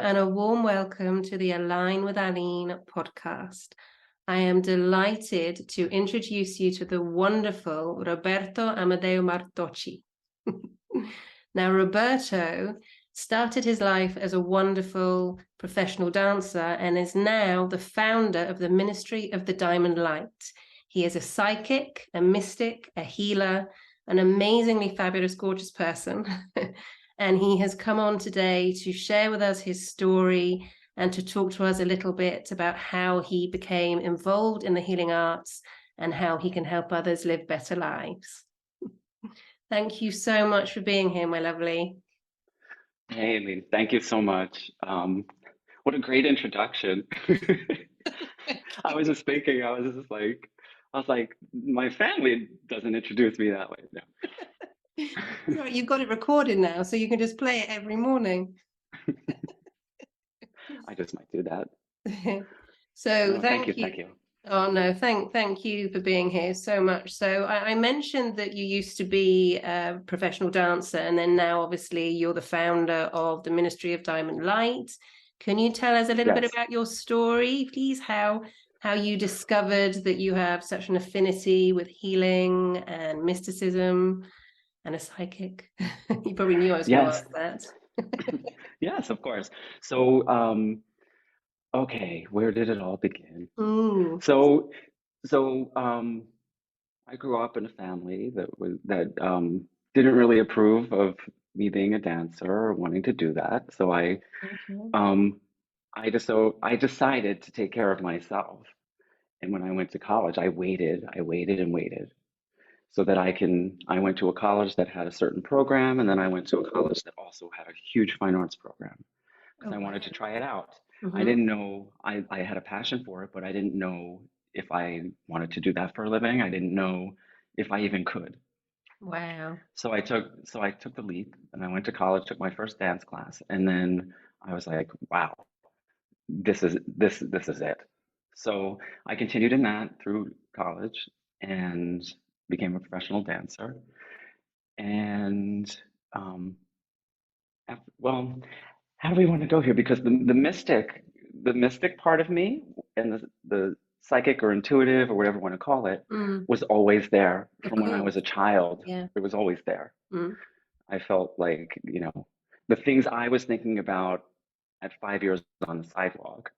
and a warm welcome to the Align with Aline podcast. I am delighted to introduce you to the wonderful Roberto Amedeo Martocci. Now, Roberto started his life as a wonderful professional dancer and is now the founder of the Ministry of the Diamond Light. He is a psychic, a mystic, a healer, an amazingly fabulous, gorgeous person. And he has come on today to share with us his story and to talk to us a little bit about how he became involved in the healing arts and how he can help others live better lives. Thank you so much for being here, my lovely. Hey, Lee, thank you so much. What a great introduction. I was just thinking, I was like, my family doesn't introduce me that way. No. Right, you've got it recorded now, so you can just play it every morning. I just might do that. So No, thank you. thank you. Oh no, thank you for being here so much. So I mentioned that you used to be a professional dancer, and then now obviously you're the founder of the Ministry of Diamond Light. Can you tell us a little bit Yes. about your story, please? How you discovered that you have such an affinity with healing and mysticism and a psychic? You probably knew I was going to Yes. ask that. Yes, of course. So, okay, where did it all begin? Ooh. So, I grew up in a family that didn't really approve of me being a dancer or wanting to do that. So Okay. um, I decided to take care of myself. And when I went to college, I waited and waited so that I went to a college that had a certain program, and then I went to a college that also had a huge fine arts program because Oh, I wow. wanted to try it out. I Mm-hmm. didn't know, I had a passion for it, but I didn't know if I wanted to do that for a living. I didn't know if I even could. Wow. So I took the leap and I went to college, took my first dance class, and then I was like, wow, this is it. So I continued in that through college and became a professional dancer. And um, well, how do we want to go here? Because the mystic part of me and the psychic or intuitive or whatever you want to call it Mm, was always there of from when I course. was a child. Yeah. It was always there. Mm. I felt like, the things I was thinking about at 5 years on the sidewalk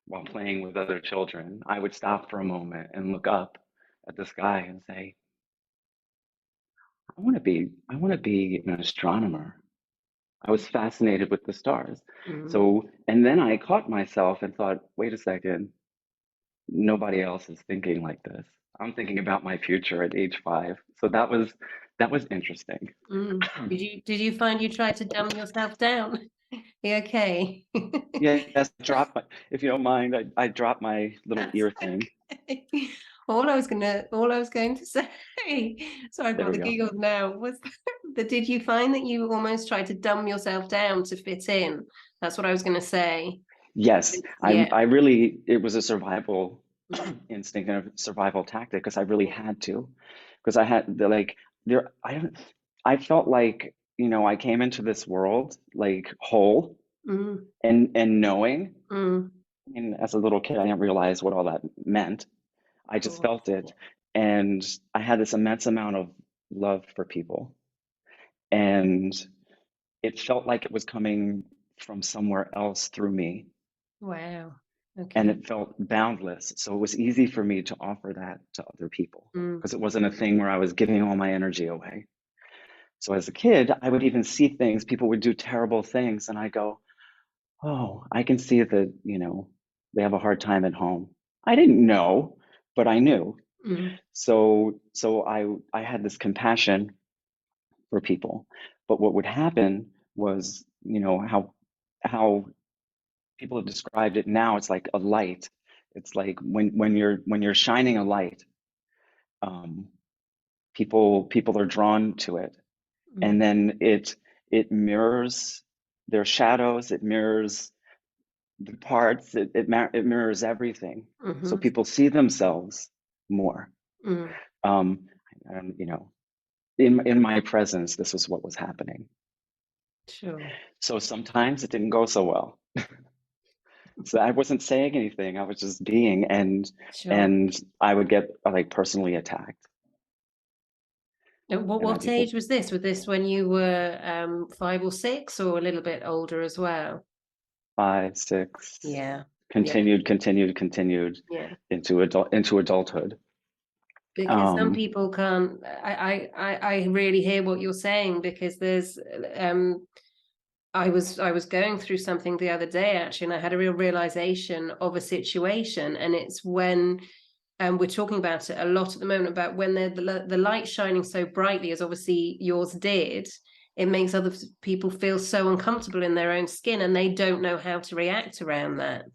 while playing with other children, I would stop for a moment and look up at the sky and say, I want to be an astronomer. I was fascinated with the stars. Mm. So, and then I caught myself and thought, wait a second, nobody else is thinking like this. I'm thinking about my future at age 5. So that was interesting. Mm. Did you find you tried to dumb yourself down? You okay? Yes, if you don't mind, I dropped my little That's ear thing. okay. All I was going to say, sorry, I've There got we the go. giggles now, was that did you find that you almost tried to dumb yourself down to fit in? That's what I was going to say. Yes, Yeah. it was a survival instinct and a survival tactic because I really had to, because I had the like there I felt like, I came into this world like whole Mm. and knowing, Mm. and as a little kid I didn't realize what all that meant. I Of just course. felt it, and I had this immense amount of love for people, and it felt like it was coming from somewhere else through me, Wow. and Okay. it felt boundless. So it was easy for me to offer that to other people Mm. because it wasn't a thing where I was giving all my energy away. So as a kid, I would even see things, people would do terrible things, and I go, oh, I can see that, they have a hard time at home. I didn't know, but I knew. Mm. So I had this compassion for people. But what would happen was, how people have described it now, it's like a light. It's like when you're shining a light, um, people are drawn to it, Mm. and then it mirrors their shadows, it mirrors the parts, it mirrors everything. So Mm-hmm. people see themselves more. Mm. Um, and in my presence, this is what was happening. Sure. So sometimes it didn't go so well. So I wasn't saying anything. I was just being, Sure. and I would get like personally attacked. What And I what think, well, age was this? Was this when you were 5 or 6, or a little bit older as well? 5, 6, Yeah, yeah, continued yeah. into adulthood. Because some Um, people can't. I really hear what you're saying, because there's um I was going through something the other day, actually, and I had a real realization of a situation, and it's when we're talking about it a lot at the moment, about when the light shining so brightly, as obviously yours did, it makes other people feel so uncomfortable in their own skin, and they don't know how to react around that.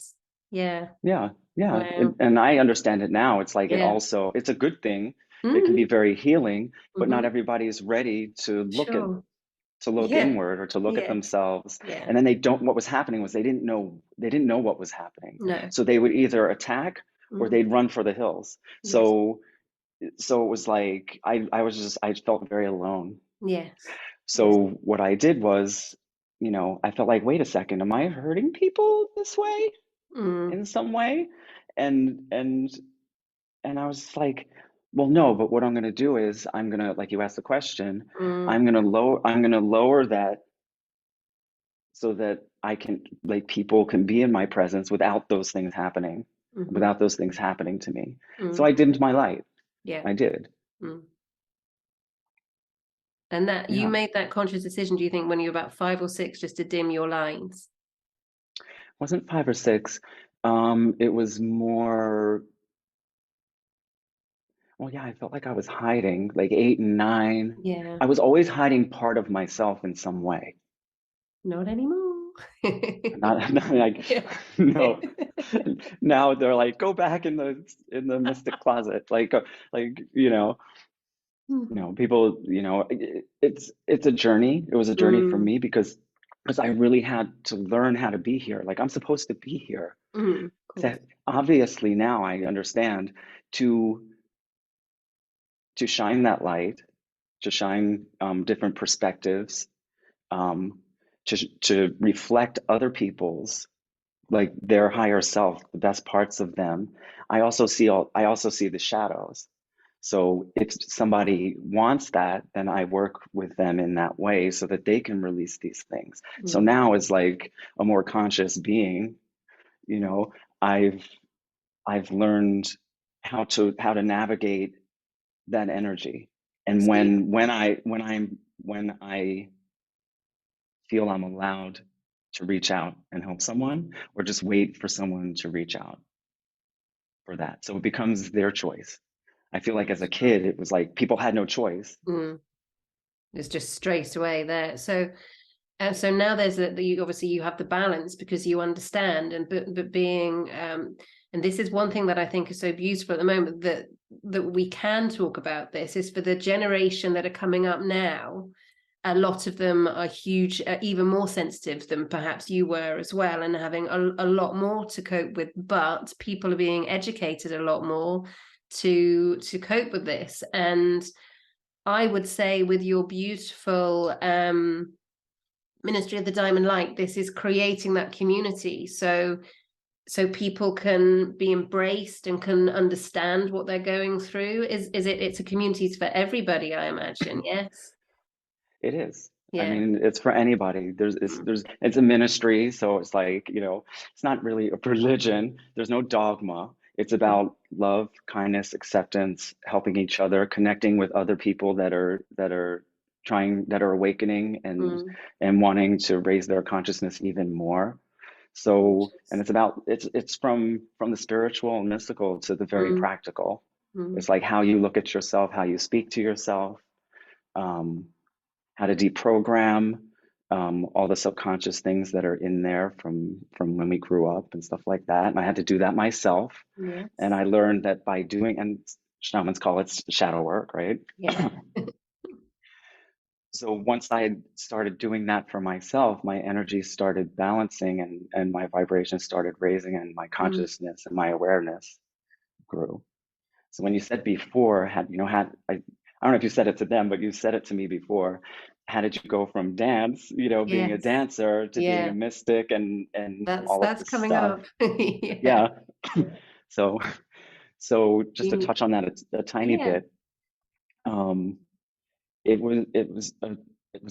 Yeah. yeah, yeah. Wow. And I understand it now. It's like Yeah. it's a good thing. It can Mm-hmm. be very healing, but not Mm-hmm. everybody is ready Sure. to look Yeah. inward or to look at Yeah. themselves. Yeah. And then they don't, what was happening was they didn't know what was happening. No. So they would either attack or Mm. they'd run for the hills. Yes. So it was like I felt very alone. Yes. Yes. So what I did was, I felt like, wait a second, am I hurting people this way Mm. in some way? And and and I was like, well, no, but what I'm gonna do is I'm gonna, like you asked the question, Mm. I'm gonna lower that so that I can, like, people can be in my presence Mm-hmm. without those things happening to me. So Mm. I dimmed my light. Yeah. I did. Mm. And that you Yeah. made that conscious decision, do you think, when you were about 5 or 6, just to dim your lights? Wasn't 5 or 6. It was more, well, yeah, I felt like I was hiding, like 8 and 9. Yeah. I was always hiding part of myself in some way. Not anymore. Not like, Yeah. no. Now they're like, go back in the mystic closet. Like, people, it's a journey. It was a journey for Mm. me because I really had to learn how to be here. Like, I'm supposed to be here. Mm. Of course. That obviously now I understand to shine that light, to shine different perspectives, um, to reflect other people's, like, their higher self, the best parts of them. I also see the shadows. So if somebody wants that, then I work with them in that way so that they can release these things. So Mm. now, as like a more conscious being, you know, I've learned how to navigate that energy. And So you, when I feel I'm allowed to reach out and help someone, or just wait for someone to reach out for that. So it becomes their choice. I feel like as a kid, it was like people had no choice. mm. It's just straight away there. So now there's you obviously you have the balance, because you understand, and but being and this is one thing that I think is so beautiful at the moment, that we can talk about this, is for the generation that are coming up now. A lot of them are huge, even more sensitive than perhaps you were as well, and having a lot more to cope with. But people are being educated a lot more to cope with this. And I would say, with your beautiful Ministry of the Diamond Light, this is creating that community, so people can be embraced and can understand what they're going through. It's a community for everybody, I imagine. Yes. It is. I Yeah. mean, it's for anybody. It's a ministry, so it's like, it's not really a religion. There's no dogma. It's about love, kindness, acceptance, helping each other, connecting with other people that are awakening Mm. and wanting to raise their consciousness even more. So, and it's from the spiritual and mystical to the very Mm. practical. Mm. It's like how you look at yourself, how you speak to yourself, um, how to deprogram all the subconscious things that are in there from when we grew up and stuff like that. And I had to do that myself. And Yes. I learned that by doing, and shamans call it shadow work, right? Yeah. So once I had started doing that for myself, my energy started balancing, and my vibration started raising, and my Mm. consciousness and my awareness grew. So when you said before, had I don't know if you said it to them, but you said it to me before. How did you go from dance, being a Yes. dancer to being a Yeah. mystic and all of That's this coming stuff? up. Yeah. Yeah. So, so just to You, touch on that a tiny yeah. bit, um, it was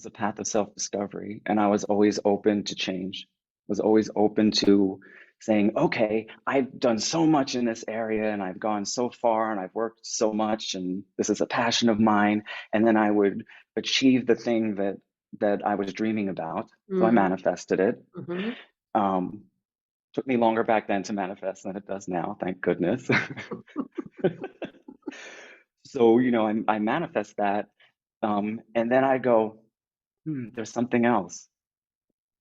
a path of self-discovery, and I was always open to change. Was always open to saying, okay, I've done so much in this area and I've gone so far and I've worked so much and this is a passion of mine. And then I would achieve the thing that I was dreaming about. So I Mm. manifested it. Hmm. Um, Took me longer back then to manifest than it does now, thank goodness. So, I manifest that. And then I go, there's something else.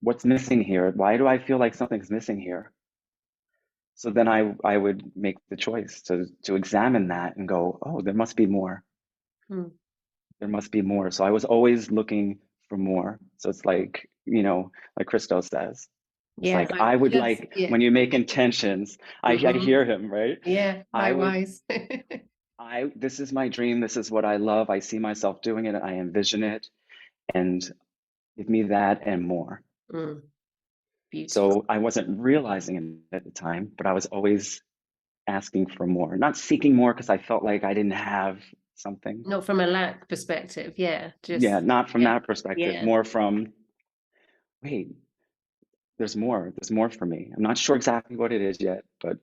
What's missing here? Why do I feel like something's missing here? So then I would make the choice to examine that and go, oh, there must be more. Mm. There must be more. So I was always looking for more. So it's like Christo says, it's Yeah, like I would like yeah. when you make intentions, I Hmm. hear him, right? Yeah, I would likewise. I this is my dream, this is what I love. I see myself doing it, I envision it, and give me that and more. Mm, beautiful. So I wasn't realizing it at the time, but I was always asking for more, not seeking more because I felt like I didn't have something. Not from a lack perspective, yeah, Yeah, just not from yeah, that perspective, yeah. more from, wait, there's more. There's more for me. I'm not sure exactly what it is yet, but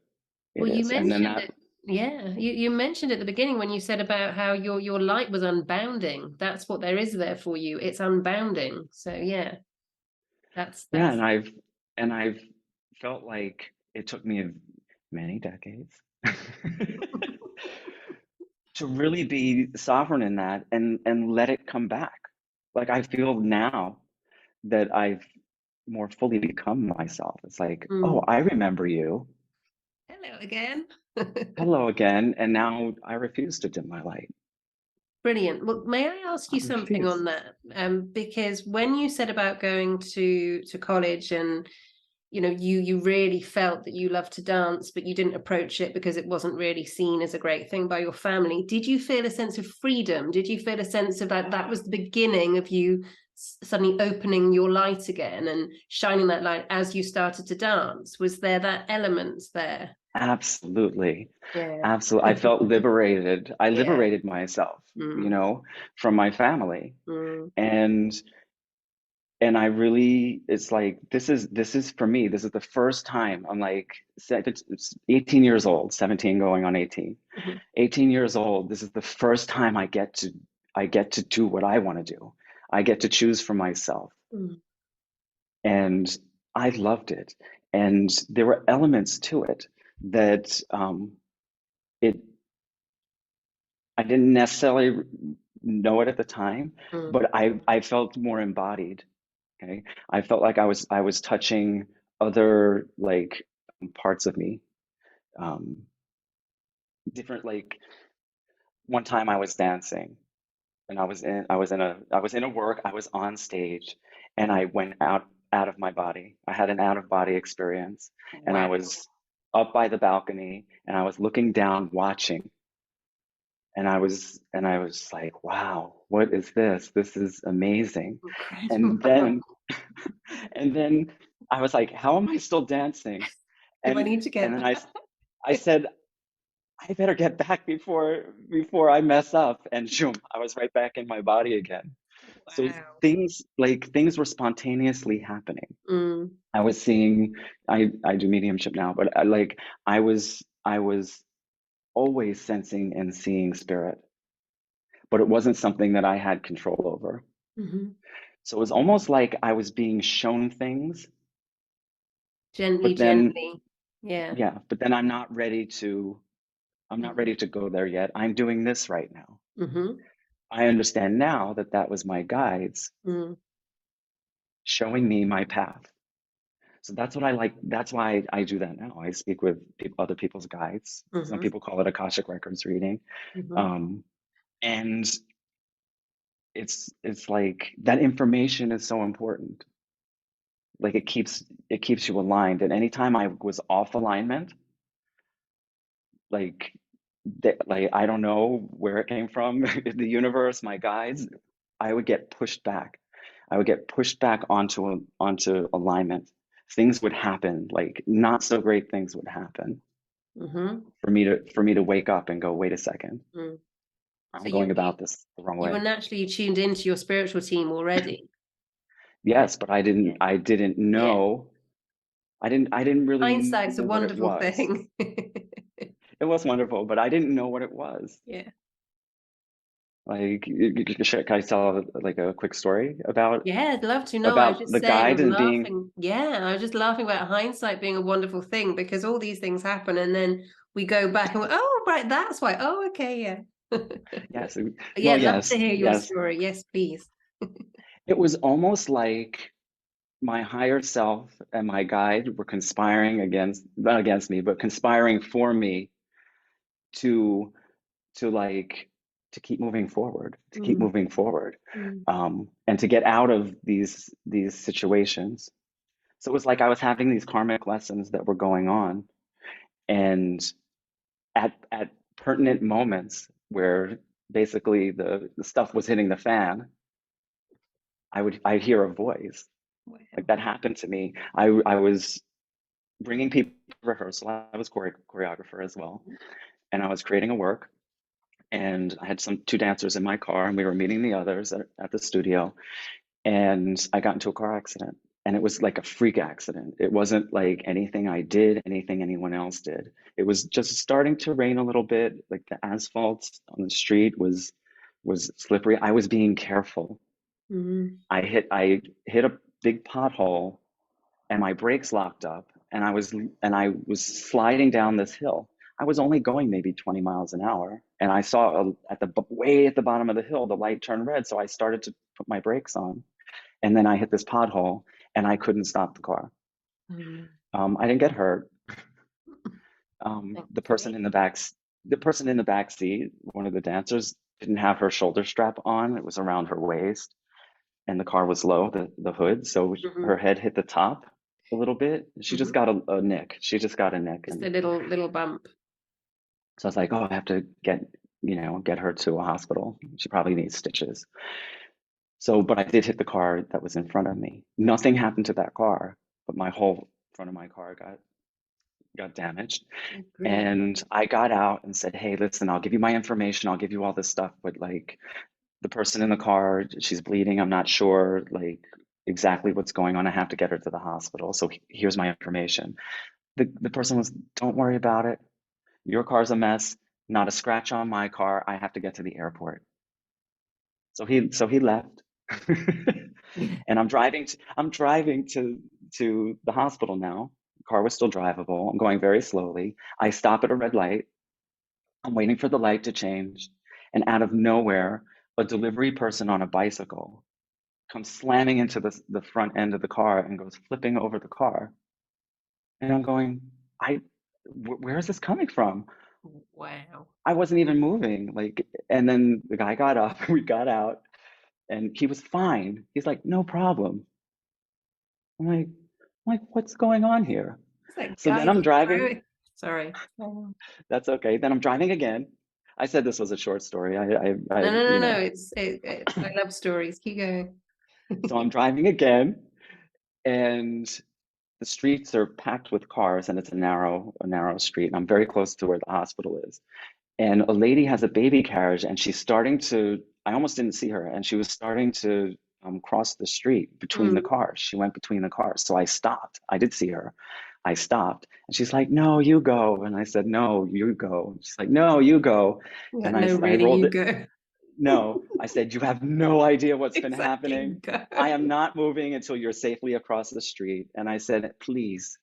it Well, you is. And then mentioned that, it. Yeah, you mentioned at the beginning when you said about how your light was unbounding. That's what there is there for you. It's unbounding. So yeah, yeah, that's and I've felt like it took me many decades to really be sovereign in that and let it come back. Like I feel now that I've more fully become myself. It's like, oh, mm. I remember you. Hello again. Hello again. And now I refuse to dim my light. Brilliant. Well, may I ask I you something refuse. on that? Because when you said about going to college and you really felt that you loved to dance, but you didn't approach it because it wasn't really seen as a great thing by your family. Did you feel a sense of freedom? Did you feel a sense of that was the beginning of you suddenly opening your light again and shining that light as you started to dance? Was there that element there? Absolutely. Yeah. Absolutely. I felt liberated. I Yeah. liberated myself, Mm, from my family. mm, And I really, it's like this is for me, this is the first time I'm like it's 18 years old, 17 going on 18. mhm, 18 years old, this is the first time I get to do what I want to do. I get to choose for myself. mm, And I loved it. And there were elements to it that it I didn't necessarily know it at the time, mm. but I felt more embodied. Okay, I felt like I was touching other like parts of me. Um, Different, like one time I was dancing and I was in a work, I was on stage and I went out of my body. I had an out of body experience and I Wow. was up by the balcony and I was looking down watching and I was like, wow, what is this? This is amazing. And Incredible. then and then I was like, how am I still dancing? Do I And need to and get then that? I said, I better get back before I mess up. And shoom, I was right back in my body again. So Wow. things were spontaneously happening. Mm, I was seeing, I do mediumship now, but I was always sensing and seeing spirit, but it wasn't something that I had control over. mhm. So it was almost like I was being shown things, Gently, but then gently. Yeah. yeah, but then I'm not ready to go there yet. I'm doing this right now. Mm-hmm. I understand now that that was my guides Mm, showing me my path. So that's what I like. That's why I do that now. I speak with other people's guides. Some mm-hmm. people call it Akashic Records reading. Mm-hmm. Um, and it's like that information is so important. Like it keeps you aligned. And anytime I was off alignment, like like, I don't know where it came from, the universe, my guides, I would get pushed back. I would get pushed back onto alignment. Things would happen, like not so great things would happen Mm-hmm. for me to wake up and go, wait a second, Mm. I'm So going about this the wrong you were way. naturally tuned into your spiritual team already. Uh, Yes, but yeah. I didn't Yeah. know. I didn't really Hindsight's a know what it wonderful was. thing. It was wonderful, but I didn't know what it was. Yeah. Like, can I tell like a quick story Yeah, I'd love to know. I was about just the saying, guide I'm and being, laughing. Yeah, I was just laughing about hindsight being a wonderful thing because all these things happen and then we go back and we're, oh, right, that's why. Oh, okay, yeah. yes, Yeah, well, love to yes, hear your yes. story. Yes, please. It was almost like my higher self and my guide were conspiring against, not against me, but conspiring for me to to like to keep moving forward, to keep Mm, moving forward, mm, and to get out of these situations. So it was like I was having these karmic lessons that were going on, and at pertinent moments where basically the stuff was hitting the fan, I'd hear a voice. Like wow. that happened to me. I was bringing people to rehearsal. I was choreographer as well, and I was creating a work. And I had two dancers in my car, and we were meeting the others at the studio. And I got into a car accident, and it was like a freak accident. It wasn't like anything I did, anything anyone else did. It was just starting to rain a little bit. Like the asphalt on the street was slippery. I was being careful. Mm, I hit a big pothole, and my brakes locked up, and I was sliding down this hill. I was only going maybe 20 miles an hour, and I saw at the way at the bottom of the hill the light turned red, so I started to put my brakes on, and then I hit this pothole, and I couldn't stop the car. mm. I didn't get hurt. The person Thankfully. the person in the back seat, one of the dancers, didn't have her shoulder strap on. It was around her waist, and the car was low, the hood, so Hmm. her head hit the top a little bit. She just Hmm. got a nick. She just got a nick, Just and a little bump. so I was like, oh, I have to get her to a hospital. She probably needs stitches. So, but I did hit the car that was in front of me. Nothing happened to that car, but my whole front of my car got damaged. Oh, great. And I got out and said, hey, listen, I'll give you my information. I'll give you all this stuff, but like the person in the car, she's bleeding. I'm not sure like exactly what's going on. I have to get her to the hospital. So here's my information. The person was, don't worry about it. Your car's a mess. Not a scratch on my car. I have to get to the airport. So he left. And I'm driving to the hospital now. The car was still drivable. I'm going very slowly. I stop at a red light. I'm waiting for the light to change. And out of nowhere, a delivery person on a bicycle comes slamming into the front end of the car and goes flipping over the car. And I'm going, where is this coming from? Wow. I wasn't even moving. Like, and then the guy got up, we got out, and he was fine. He's like, no problem. I'm like, what's going on here? It's that So guy then I'm that driving. threw it. Sorry. Oh. That's okay. Then I'm driving again. I said this was a short story. No, no, no, no. I love stories. Keep going. So I'm driving again, and the streets are packed with cars, and it's a narrow street. And I'm very close to where the hospital is. And a lady has a baby carriage, and she's starting to, I almost didn't see her, and she was starting to cross the street between the Mm. cars. She went between the cars. So I stopped. I did see her. I stopped. And she's like, no, you go. And I said, no, you go. She's like, no, you go. Yeah, And no, I really, rolled you it. go. No, I said, you have no idea what's been Exactly, happening. go. I am not moving until you're safely across the street. And I said, please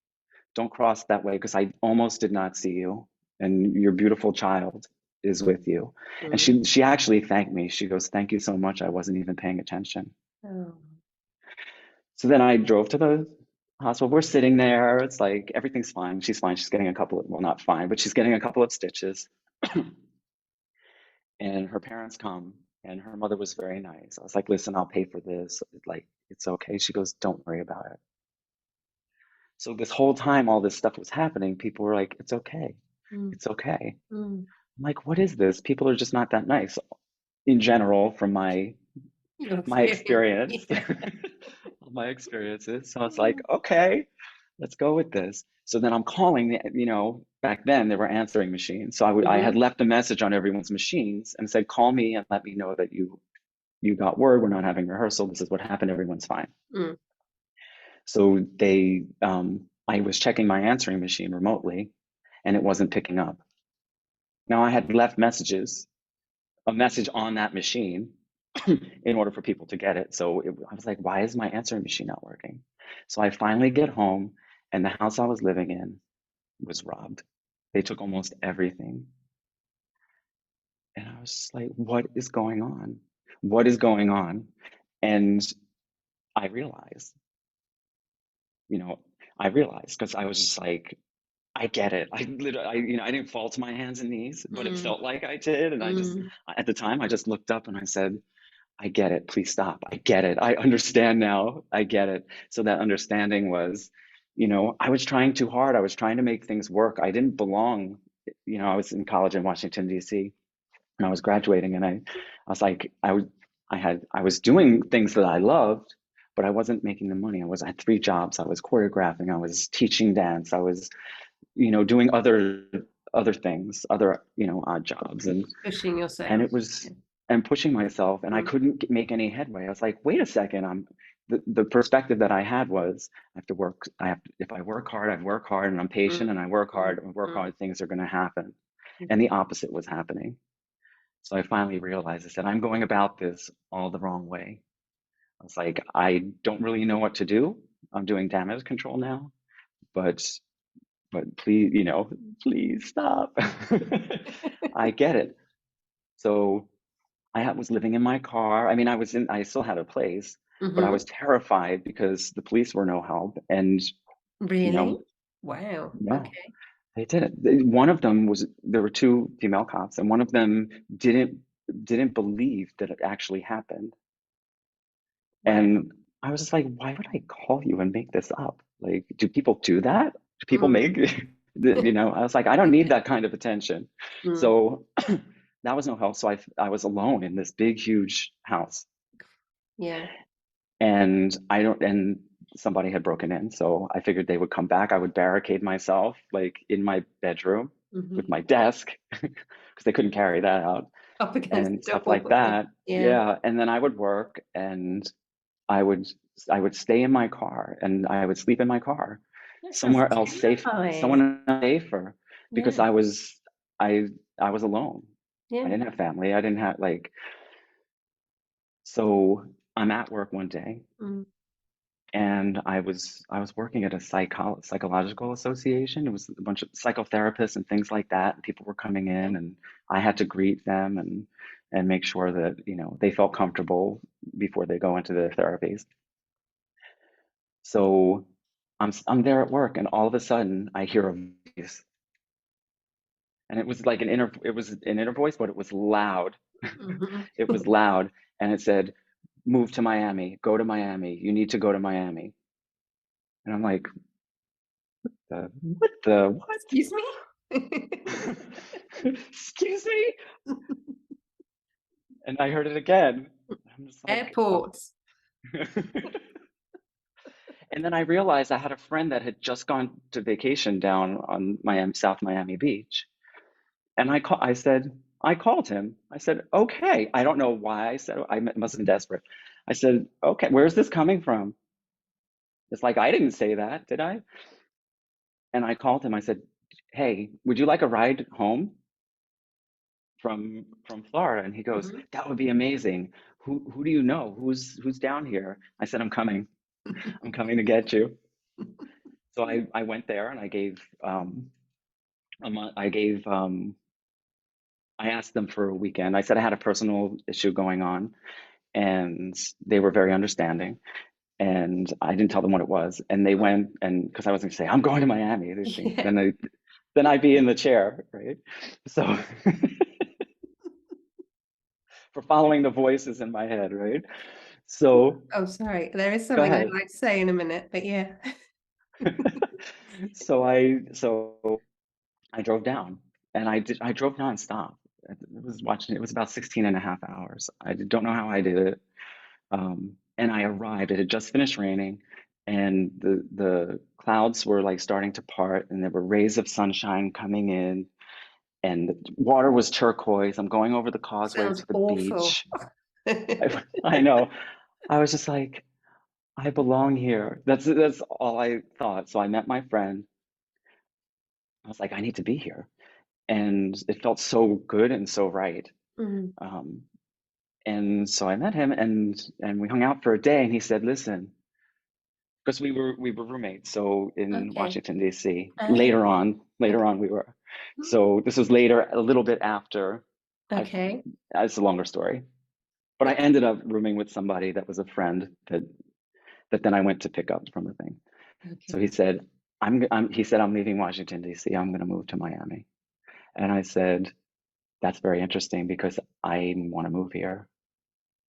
don't cross that way because I almost did not see you. And your beautiful child is with you. And Mm. she actually thanked me. She goes, thank you so much. I wasn't even paying attention. Oh. So then I drove to the hospital. We're sitting there. It's like everything's fine. She's fine. She's getting a couple of, well, not fine, but she's getting a couple of stitches. And her parents come, and her mother was very nice. I was like, listen, I'll pay for this. Like, it's okay. She goes, don't worry about it. So this whole time all this stuff was happening, people were like, it's okay. Mm. It's okay. Mm. I'm like, what is this? People are just not that nice in general from Your my experience. experience, Yeah. my experiences. So it's like, okay, let's go with this. So then I'm calling, back then there were answering machines. So I had Mhm. left a message on everyone's machines and said, call me and let me know that you got word. We're not having rehearsal. This is what happened. Everyone's fine. Mm. So I was checking my answering machine remotely and it wasn't picking up. Now I had left a message on that machine in order for people to get it. So I was like, why is my answering machine not working? So I finally get home and the house I was living in was robbed. They took almost everything. And I was just like, what is going on? What is going on? And I realized, you know, I realized because I was just like, I get it. I literally, I didn't fall to my hands and knees, but it Mm. felt like I did. And Mm. at the time, I just looked up and I said, I get it. Please stop. I get it. I understand now. I get it. So that understanding was, I was trying too hard. I was trying to make things work. I didn't belong. I was in college in Washington, D.C. and I was graduating and I was like, I was doing things that I loved, but I wasn't making the money. I had three jobs. I was choreographing. I was teaching dance. I was, doing other things, other, odd jobs. Pushing And yourself. it was Yeah. and pushing myself and I Mm. couldn't make any headway. I was like, wait a second, the perspective that I had was I have to work, if I work hard, I work hard and I'm patient Mm. and I work Mm. hard and work Mm. hard, things are going to happen. And Mhm. the opposite was happening. So I finally realized, I said, I'm going about this all the wrong way. I was like, I don't really know what to do. I'm doing damage control now, but please, please stop. I get it. So was living in my car. I mean, I still had a place, but I was Mhm. terrified because the police were no help. And, you Really? know, Wow. no, Okay. they didn't. One of them there were two female cops, and one of them didn't didn't believe that it actually happened. Wow. And I was just like, why would I call you and make this up? Like, do people do that? Do people Mm. make, I was like, I don't need that kind of attention. Mm. So that was no help. So I was alone in this big, huge house Yeah. and and somebody had broken in. So I figured they would come back. I would barricade myself like in my bedroom with Mhm. my desk because they couldn't carry that out Up against and the stuff door. like that. Yeah. Yeah. And then I would work and I would I would stay in my car and I would sleep in my car That sounds somewhere else safe, terrifying. someone else safer because Yeah. I I was alone. I Yeah. didn't have family. I didn't have so I'm at work one day Mm. and I was working at a psychological association. It was a bunch of psychotherapists and things like that. And people were coming Okay. in and I had to greet them and make sure that, they felt comfortable before they go into their therapies. So I'm there at work and all of a sudden I hear a voice and it was like it was an inner voice, but it was loud. Mhm. It was loud and it said, move to Miami, go to Miami. You need to go to Miami. And I'm like, what? Excuse me? Excuse me? And I heard it again. I'm just like, oh. Airports. And then I realized I had a friend that had just gone to vacation down on Miami, South Miami Beach. And I called him. I said, okay. I don't know why I said, I must have been desperate. I said, okay, where's this coming from? It's like, I didn't say that, did I? And I called him. I said, hey, would you like a ride home from Florida? And he goes, Mhm. that would be amazing. Who do you know? Who's down here? I said, I'm coming. I'm coming to get you. So I went there and a month, I asked them for a weekend. I said I had a personal issue going on and they were very understanding. And I didn't tell them what it was. And they went and because I was gonna say, I'm going to Miami. They think Yeah. then I'd be in the chair, right? So for following the voices in my head, right? So Oh, sorry. There is go something I'd ahead. like to say in a minute, but yeah. So I drove down and I drove nonstop. It was about 16 and a half hours. I don't know how I did it. And I arrived, it had just finished raining, and the clouds were like starting to part, and there were rays of sunshine coming in, and the water was turquoise. I'm going over the causeway Sounds to the awful. beach. I know. I was just like, I belong here. That's all I thought. So I met my friend. I was like, I need to be here. And it felt so good and so right. Mm. Um, and so I met him, and we hung out for a day, and he said, listen, because we were roommates, so in Okay. Washington, D.C. Oh, Later on we were. So this was later, a little bit after I okay. it's a longer story. But I ended up rooming with somebody that was a friend that then I went to pick up from the thing. So Okay. he said, he said, I'm leaving Washington, D.C. I'm going to move to Miami. And I said, that's very interesting because I want to move here.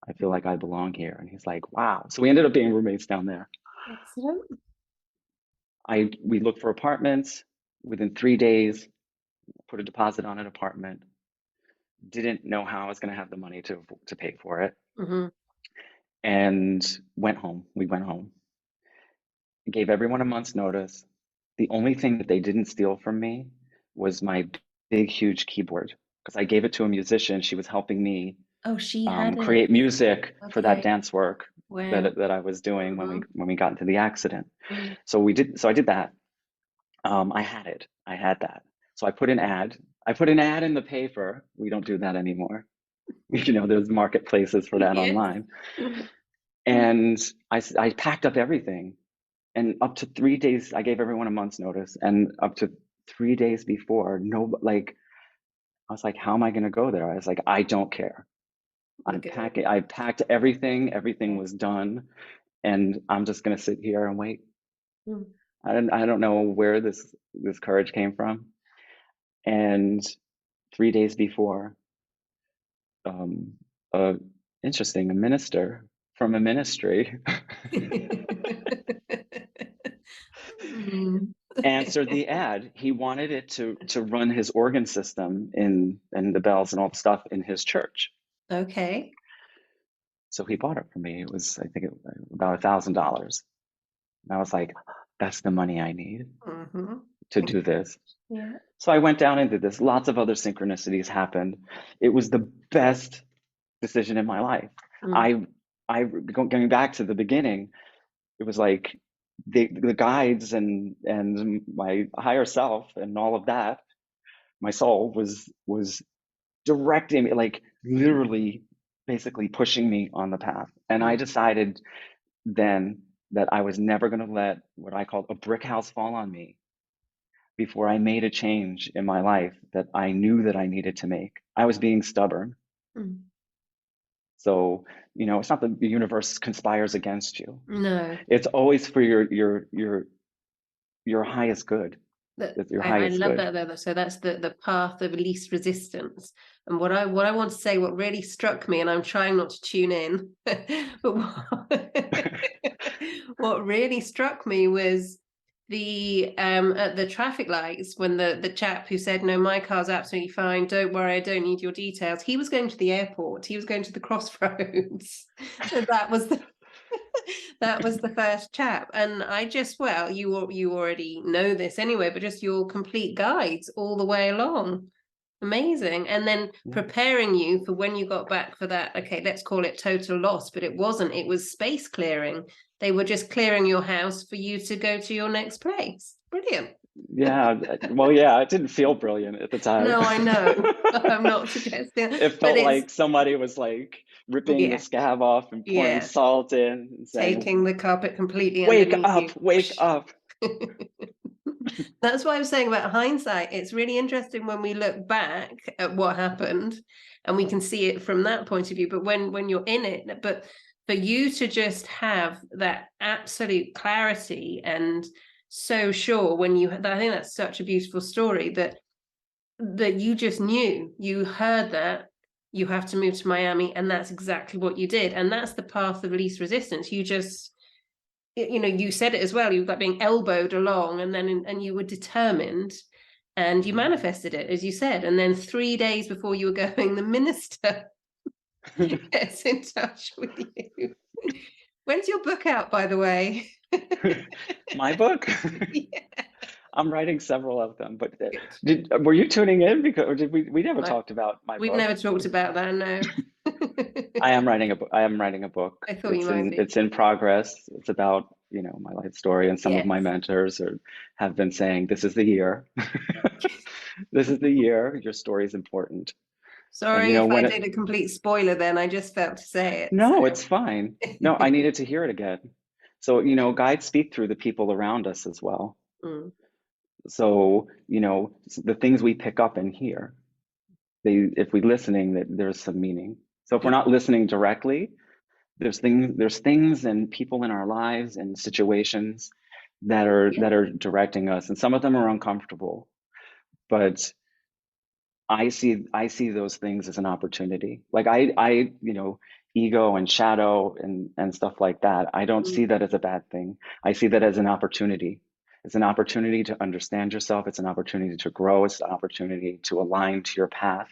I feel like I belong here. And he's like, wow. So we ended up being roommates down there. Excellent. We looked for apartments. Within 3 days, put a deposit on an apartment. Didn't know how I was going to have the money to pay for it. Mm-hmm. And went home. We went home. Gave everyone a month's notice. The only thing that they didn't steal from me was my big, huge keyboard because I gave it to a musician. She was helping me Oh, she had it. create music for that Okay. dance work Wow. that I was doing Mm-hmm. when we got into the accident. Mm. So I did that. I had it. I had that. So I put an ad. I put an ad in the paper. We don't do that anymore. There's marketplaces for that Yes. online. And I packed up everything. And up to 3 days, I gave everyone a month's notice. And up to 3 days before, no, like, I was like, how am I going to go there? I was like, I don't care. We're good. I packed everything. Everything Okay. was done. And I'm just going to sit here and wait. Mm. I don't know where this courage came from. And 3 days before, um, uh, interesting, a minister from a ministry Mm. answered the ad. He wanted it to run his organ system and the bells and all the stuff in his church. Okay. So he bought it for me. It was, I think, about $1,000. And I was like, that's the money I need Mm-hmm. to do this. Yeah. So I went down and did this. Lots of other synchronicities happened. It was the best decision in my life. Mm. Going back to the beginning, it was like the guides and my higher self and all of that, my soul was directing me, like literally basically pushing me on the path. And I Mm. decided then that I was never going to let what I called a brick house fall on me before I made a change in my life that I knew that I needed to make. I was being stubborn. Mm. So, it's not that the universe conspires against you. No. It's always for your highest good. It's your I highest love good. that though. So that's the path of least resistance. And what I want to say, what really struck me, and I'm trying not to tune in, but what really struck me was the at the traffic lights when the chap who said, no, my car's absolutely fine, don't worry, I don't need your details. He was going to the airport, he was going to the crossroads. So that was the first chap. And I just, well, you already know this anyway, but just your complete guides all the way along. Amazing. And then preparing you for when you got back for that, okay, let's call it total loss, but it wasn't. It was space clearing. They were just clearing your house for you to go to your next place. Brilliant. Yeah. Well, yeah, it didn't feel brilliant at the time. No, I know. I'm not suggesting, It but felt it's, like somebody was like ripping the yeah, scab off and pouring yeah, salt in and saying, taking the carpet completely wake underneath up, you. wake up. That's what I was saying about hindsight. It's really interesting when we look back at what happened and we can see it from that point of view. But when you're in it, but for you to just have that absolute clarity and so sure when I think that's such a beautiful story that you just knew, you heard that you have to move to Miami, and that's exactly what you did. And that's the path of least resistance. You said it as well, you were like being elbowed along, and then and you were determined, and you manifested it, as you said. And then 3 days before you were going, the minister gets in touch with you. When's your book out, by the way? My book? Yeah. I'm writing several of them, but Good. were you tuning in because or did we never I, talked about my we've book? never talked about that, no. I am writing a book. I am writing a book. I thought you might be. It's in progress. It's about, my life story, and some of Yes. my mentors have been saying, this is the year. This is the year. Your story is important. And Sorry if I when did a complete spoiler then, I just felt to say it. no, So. it's fine. No, I needed to hear it again. So, guides speak through the people around us as well. Mm. So, the things we pick up and hear, if we're listening, that there's some meaning. So if we're not listening directly, there's things and people in our lives and situations that are directing us, and some of them are uncomfortable, but I see those things as an opportunity. Like ego and shadow and stuff like that. I don't see that as a bad thing. I see that as an opportunity. It's an opportunity to understand yourself. It's an opportunity to grow. It's an opportunity to align to your path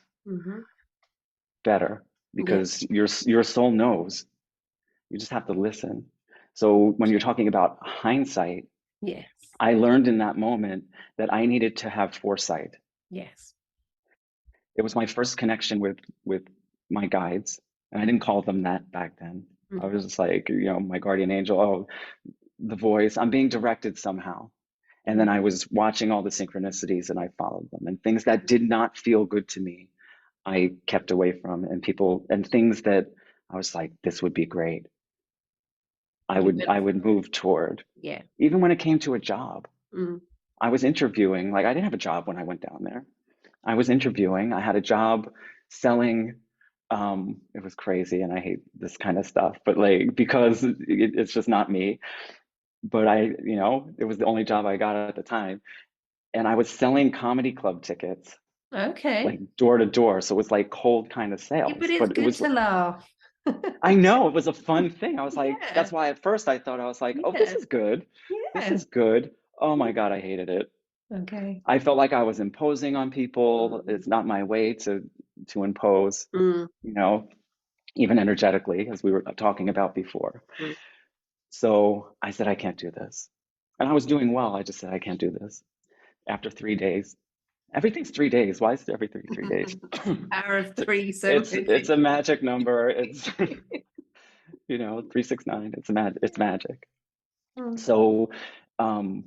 better, because your soul knows. You just have to listen. So when you're talking about hindsight, Yes. I learned in that moment that I needed to have foresight. Yes. It was my first connection with my guides, and I didn't call them that back then. I was just like, my guardian angel, oh, the voice, I'm being directed somehow. And then I was watching all the synchronicities and I followed them, and things that did not feel good to me, I kept away from, and people and things that I was like, this would be great. I would move toward. Yeah. Even when it came to a job, I was interviewing. Like, I didn't have a job when I went down there. I was interviewing. I had a job selling. It was crazy, and I hate this kind of stuff, but like, because it's just not me. But it was the only job I got at the time, and I was selling comedy club tickets, Okay. like door to door. So it was like cold kind of Yeah, but sales, it's but it good was. to laugh. I know it was a fun thing. I was like, Yeah. that's why at first I thought, I was like, oh, this Yeah. is good. This Yeah. is good. Oh my God, I hated it. Okay. I felt like I was imposing on people. Mm. It's not my way to impose, Mm. even energetically, as we were talking about before. Mm. So I said, I can't do this. And I was doing well. I just said, I can't do this. After 3 days, everything's 3 days. Why is it every 3 days? Power of three, so It's many. a magic number. It's 369. It's magic. Mm. So um,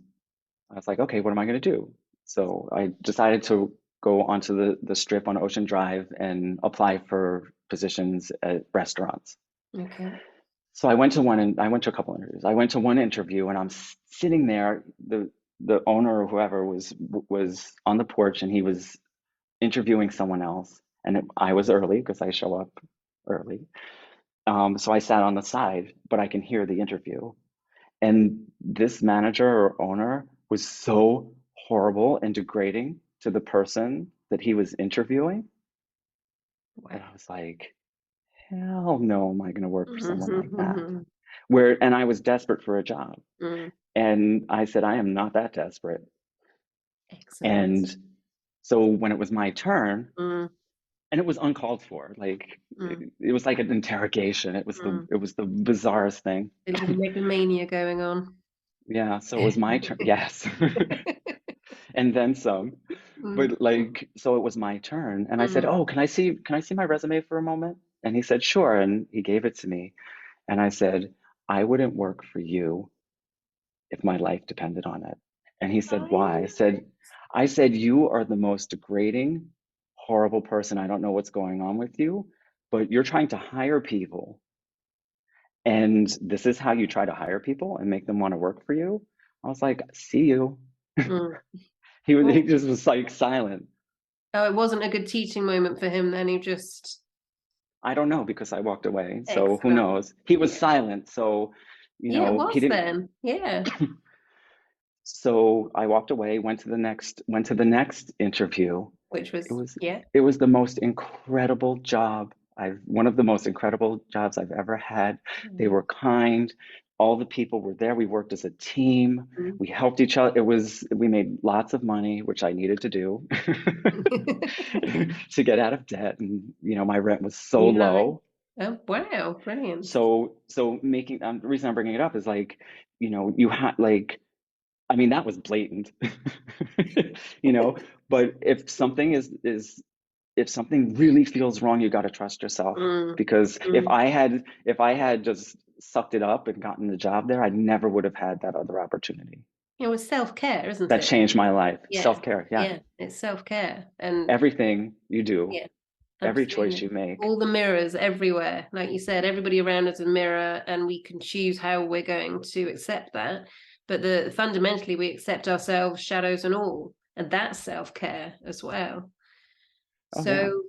I was like, okay, what am I going to do? So I decided to go onto the strip on Ocean Drive and apply for positions at restaurants. Okay. So I went to one, and I went to a couple interviews. I went to one interview, and I'm sitting there. The owner or whoever was on the porch, and he was interviewing someone else. And I was early because I show up early. So I sat on the side, but I can hear the interview. And this manager or owner was so horrible and degrading to the person that he was interviewing Wow. that I was like, hell no, am I going to work for someone like that? Mm. And I was desperate for a job. And I said, I am not that desperate. Excellent. And so when it was my turn, Mm. and it was uncalled for, like Mm. it was like an interrogation. It was the bizarrest thing. A little megalomania going on. Yeah, so it was my turn. Yes. And then some. Mm. But like, so it was my turn, and I said, Mm. "Oh, can I see my resume for a moment?" And he said, "Sure." And he gave it to me, and I said, "I wouldn't work for you if my life depended on it." And he said, I "Why?" I said, "You are the most degrading, horrible person. I don't know what's going on with you, but you're trying to hire people, and this is how you try to hire people and make them want to work for you." I was like, "See you." Mm. He Well, just was like silent. oh, it wasn't a good teaching moment for him then. He just I don't know, because I walked away. So who excellent. knows? He was silent. So, Yeah, it he was didn't. then. Yeah. So I walked away, went to the next interview. Which It was was yeah. it was the most incredible job. One of the most incredible jobs I've ever had. They Mm. were kind. all the people were there. We worked as a team. Mm. We helped each other. We made lots of money, which I needed to do to get out of debt. And, my rent was so Nice. low. Oh, wow, brilliant. So making, the reason I'm bringing it up is like, you had like, I mean, that was blatant, but if something really feels wrong, you got to trust yourself, Mm, because if mm. I had just sucked it up and gotten the job there, I never would have had that other opportunity. It was self-care, isn't That it? changed my life. Yeah, Self-care, yeah. yeah, it's self-care. And Everything you do, yeah, every choice absolutely. you make. All the mirrors everywhere. Like you said, everybody around us is a mirror, and we can choose how we're going to accept that. But fundamentally, we accept ourselves, shadows and all. And that's self-care as well. Oh yeah. So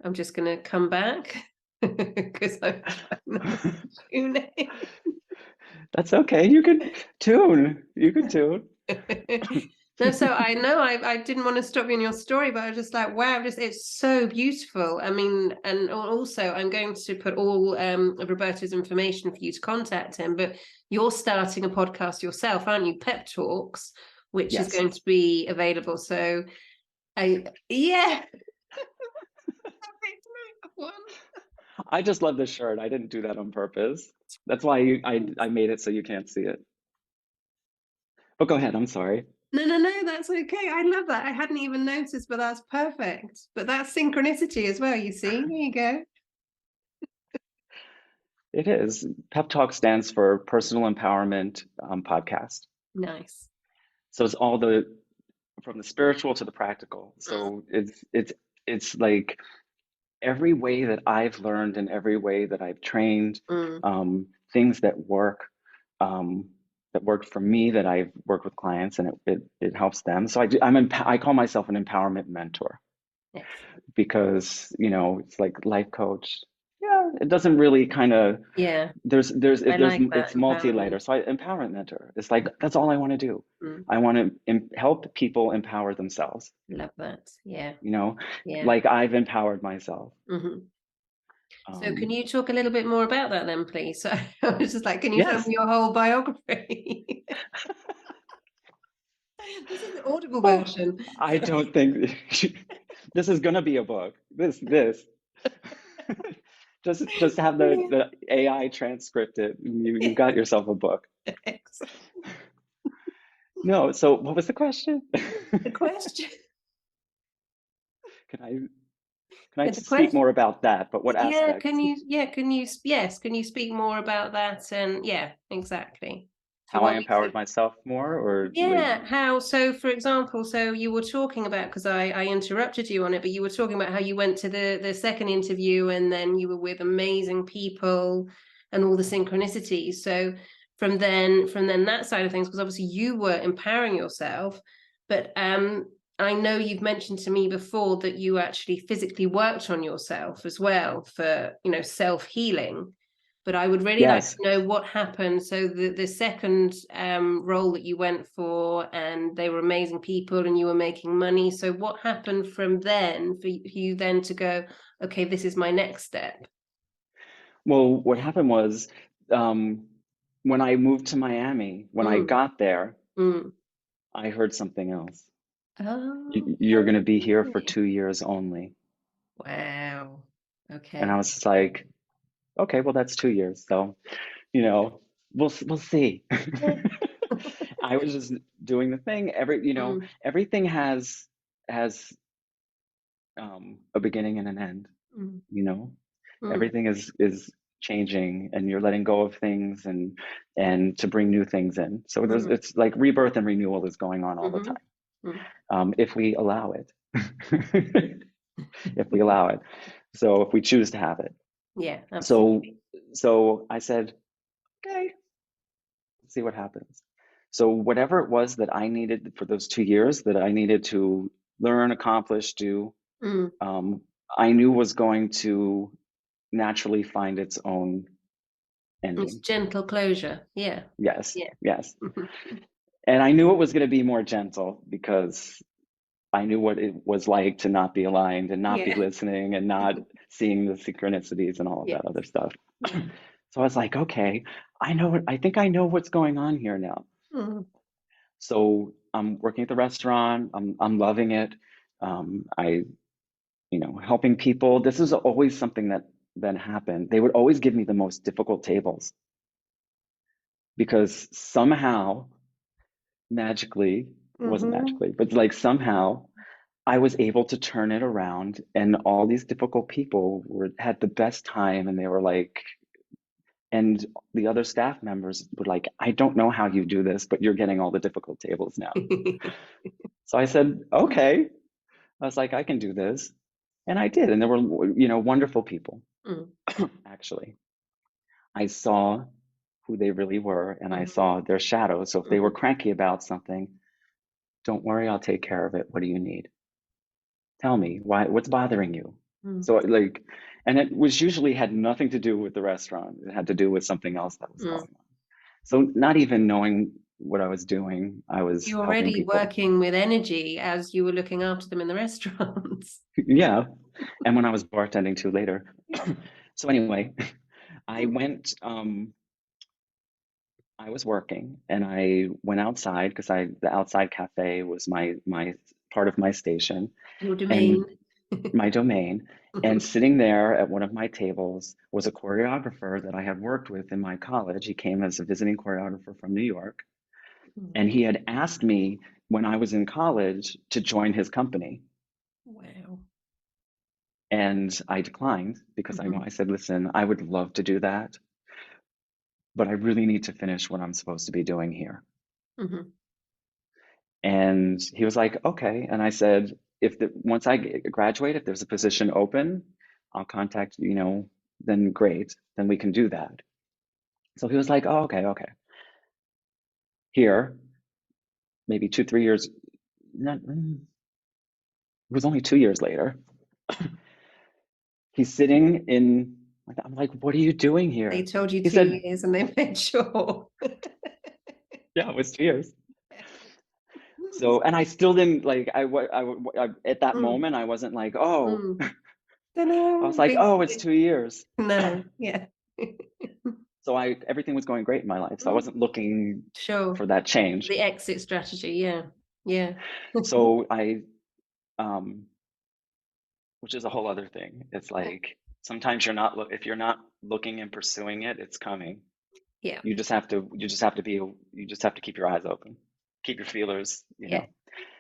I'm just going to come back because I'm trying not to tune in. That's okay. You could tune. You could tune. No, so I know I didn't want to stop you in your story, but I was just like, wow, it's so beautiful. I mean, and also I'm going to put all of Roberto's information for you to contact him, but you're starting a podcast yourself, aren't you? Pep Talks, which is Yes. going to be available. So yeah. I just love this shirt. I didn't do that on purpose. That's why I made it so you can't see it. But go ahead. I'm sorry. No, that's okay. I love that. I hadn't even noticed, but that's perfect. But that's synchronicity as well, you see. There you go. It is. Pep Talk stands for Personal Empowerment Podcast. Nice. So it's from the spiritual to the practical. So it's like every way that I've learned and every way that I've trained, things that worked for me, that I've worked with clients, and it helps them. So I call myself an empowerment mentor, because it's like life coach. Yeah, it doesn't really kind of, Yeah, I there's like that it's multi-layer. empowerment. So empowerment mentor, it's like that's all I want to do. Mm, I want to help people empower themselves, love that. Yeah, you know, yeah. like I've empowered myself. So can Um, you talk a little bit more about that then, please? So I was just like, can you tell me yes. your whole biography? This is the audible Oh, version. I don't think this is gonna be a book. This. Just have Brilliant. the AI transcript it. And you got yourself a book. Excellent. No, so what was the question? The question. Can I can I The speak question. more about that? But what Yeah, can aspects? you? Yeah, can you speak more about that? And yeah, exactly. So How I what we empowered myself more, or like, Yeah, how so for example, so you were talking about, because I interrupted you on it, but you were talking about how you went to the second interview and then you were with amazing people and all the synchronicities. So from then that side of things, because obviously you were empowering yourself, but I know you've mentioned to me before that you actually physically worked on yourself as well for, self-healing. But I would really like to yes. know what happened. So the second role that you went for, and they were amazing people, and you were making money. So what happened from then for you then to go, okay, this is my next step? Well, what happened was, um, when I moved to Miami, when I Mm, got there, mm. I heard something else. Oh, You're going to be here for okay. 2 years only. Wow. And I Okay. was just like, okay, well, that's 2 years. So, you know, we'll see. Yeah. I was just doing the thing. Mm, Everything has a beginning and an end, mm, you know? mm, Everything is changing, and you're letting go of things, and to bring new things in. So mm, it's like rebirth and renewal is going on all the mm, time, mm. if we allow it. If we allow it. So if we choose to have it. Yeah, So absolutely. so I said, okay, let's see what happens. So whatever it was that I needed for those 2 years, that I needed to learn, accomplish, do, Mm. um, I knew was going to naturally find its own It's ending. gentle closure. Yeah. Yes, Yeah. yes. And I knew it was going to be more gentle, because I knew what it was like to not be aligned and not be Yeah. listening and not seeing the synchronicities and all of Yeah. that other stuff. Yeah. So I was like, okay, I think I know what's going on here now. Mm. So I'm working at the restaurant. I'm loving it. I, helping people. This is always something that happened. They would always give me the most difficult tables because somehow, magically, it wasn't Mm-hmm. magically, but like somehow I was able to turn it around, and all these difficult people had the best time, and they were like, and the other staff members were like, I don't know how you do this, but you're getting all the difficult tables now. So I said, okay. I was like, I can do this. And I did. And there were, wonderful people, Mm. actually. I saw who they really were, and I Mm-hmm. saw their shadows. So if they were Mm-hmm. cranky about something, don't worry, I'll take care of it. What do you need? Tell me, what's bothering you? Mm. So like, and it was usually had nothing to do with the restaurant. It had to do with something else that was going Mm. on. So not even knowing what I was doing, I was You're helping already people. working with energy as you were looking after them in the restaurants. Yeah. And when I was bartending too later. So anyway, I went, I was working and I went outside because the outside cafe was my part of my station Your domain. and my domain. And sitting there at one of my tables was a choreographer that I had worked with in my college. He came as a visiting choreographer from New York. And he had asked me when I was in college to join his company. Wow. And I declined because Mm-hmm. I said, listen, I would love to do that, but I really need to finish what I'm supposed to be doing here. Mm-hmm. And he was like, okay. And I said, once I graduate, if there's a position open, I'll contact, then great, then we can do that. So he was like, oh, okay, okay. Here, maybe 2, 3 years, it was only 2 years later. He's sitting in, I'm like, what are you doing They here? told you He two said, years and they made sure. yeah, it was 2 years. So, and I still didn't like, at that Mm, moment, I wasn't like, oh, mm. I was Ta-da, like, big, oh, it's big. 2 years. No, yeah. So everything was going great in my life. So I Mm, wasn't looking sure. for that change. The exit strategy, yeah. Yeah. So um, which is a whole other thing. It's like sometimes if you're not looking and pursuing it, it's coming. Yeah. You just have to keep your eyes open, keep your feelers. Yeah.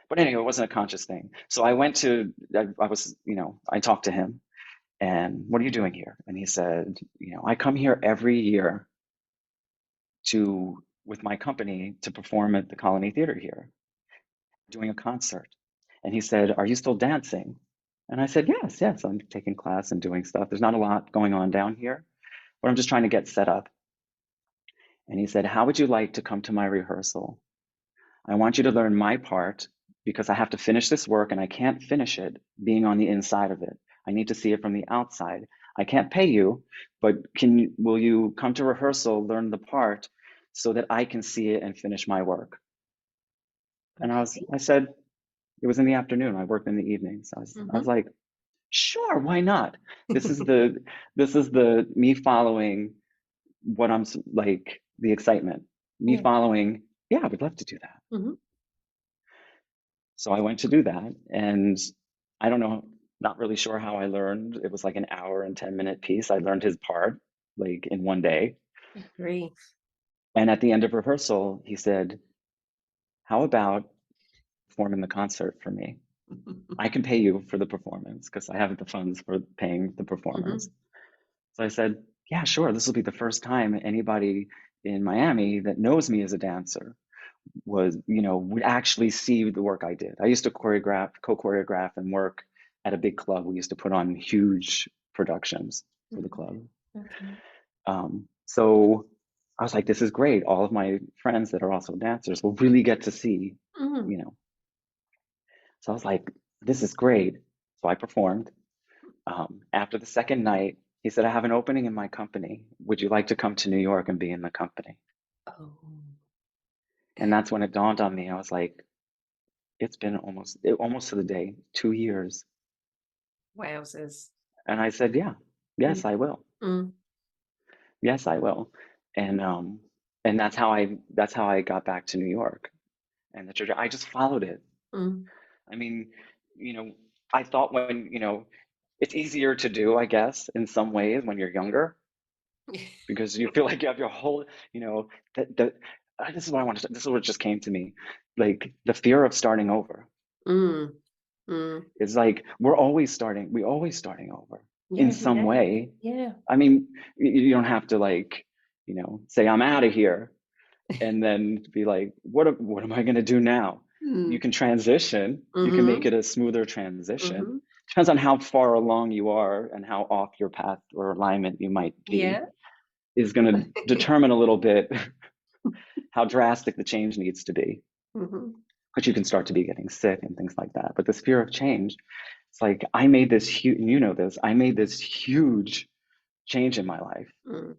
But anyway, it wasn't a conscious thing. So I talked to him and what are you doing here? And he said, I come here every year with my company to perform at the Colony Theater here, doing a concert. And he said, are you still dancing? And I said, yes, yes, I'm taking class and doing stuff. There's not a lot going on down here, but I'm just trying to get set up. And he said, how would you like to come to my rehearsal? I want you to learn my part because I have to finish this work and I can't finish it being on the inside of it. I need to see it from the outside. I can't pay you, but will you come to rehearsal, learn the part so that I can see it and finish my work? And Okay. I said, it was in the afternoon. I worked in the evening. So I was Mm-hmm. like, sure, why not? This is the me following what I'm like, the excitement, me Yeah. following, yeah, I would love to do that. Mm-hmm. So I went to do that. And I don't know, not really sure how I learned. It was like an hour and 10-minute piece. I learned his part like in one day. Agree. And at the end of rehearsal, he said, how about performing the concert for me? I can pay you for the performance because I have the funds for paying the Mm-hmm. performance. So I said, yeah, sure. This will be the first time anybody in Miami that knows me as a dancer would actually see the work I did. I used to co-choreograph and work at a big club. We used to put on huge productions for the club. Okay. So I was like, this is great. All of my friends that are also dancers will really get to see, Mm-hmm. you know. So I was like, this is great. So I performed. After the second night, he said, I have an opening in my company. Would you like to come to New York and be in the company? Oh. And that's when it dawned on me. I was like, it's been almost to the day, 2 years. Wowzers. And I said, yeah, Mm. yes, I will. Mm. Yes, I will. And that's how I got back to New York and the church. I just followed it. Mm. I mean, you know, I thought when, it's easier to do, I guess, in some ways when you're younger because you feel like you have your whole, you know, this is what I want to, this is what just came to me. Like the fear of starting over. Mm. Mm. It's like we're always starting over in Yeah, every some day. way. Yeah. I mean, you don't have to like, say I'm out of here and then be like, what am I going to do now? You Mm. can transition. You can make Mm-hmm. it a smoother transition. Mm-hmm. Depends on how far along you are and how off your path or alignment you might be, Yeah. is going to determine a little bit how drastic the change needs to be. Mm-hmm. Because you can start to be getting sick and things like that. But this fear of change, it's like I made this huge, I made this huge change in my life. Mm.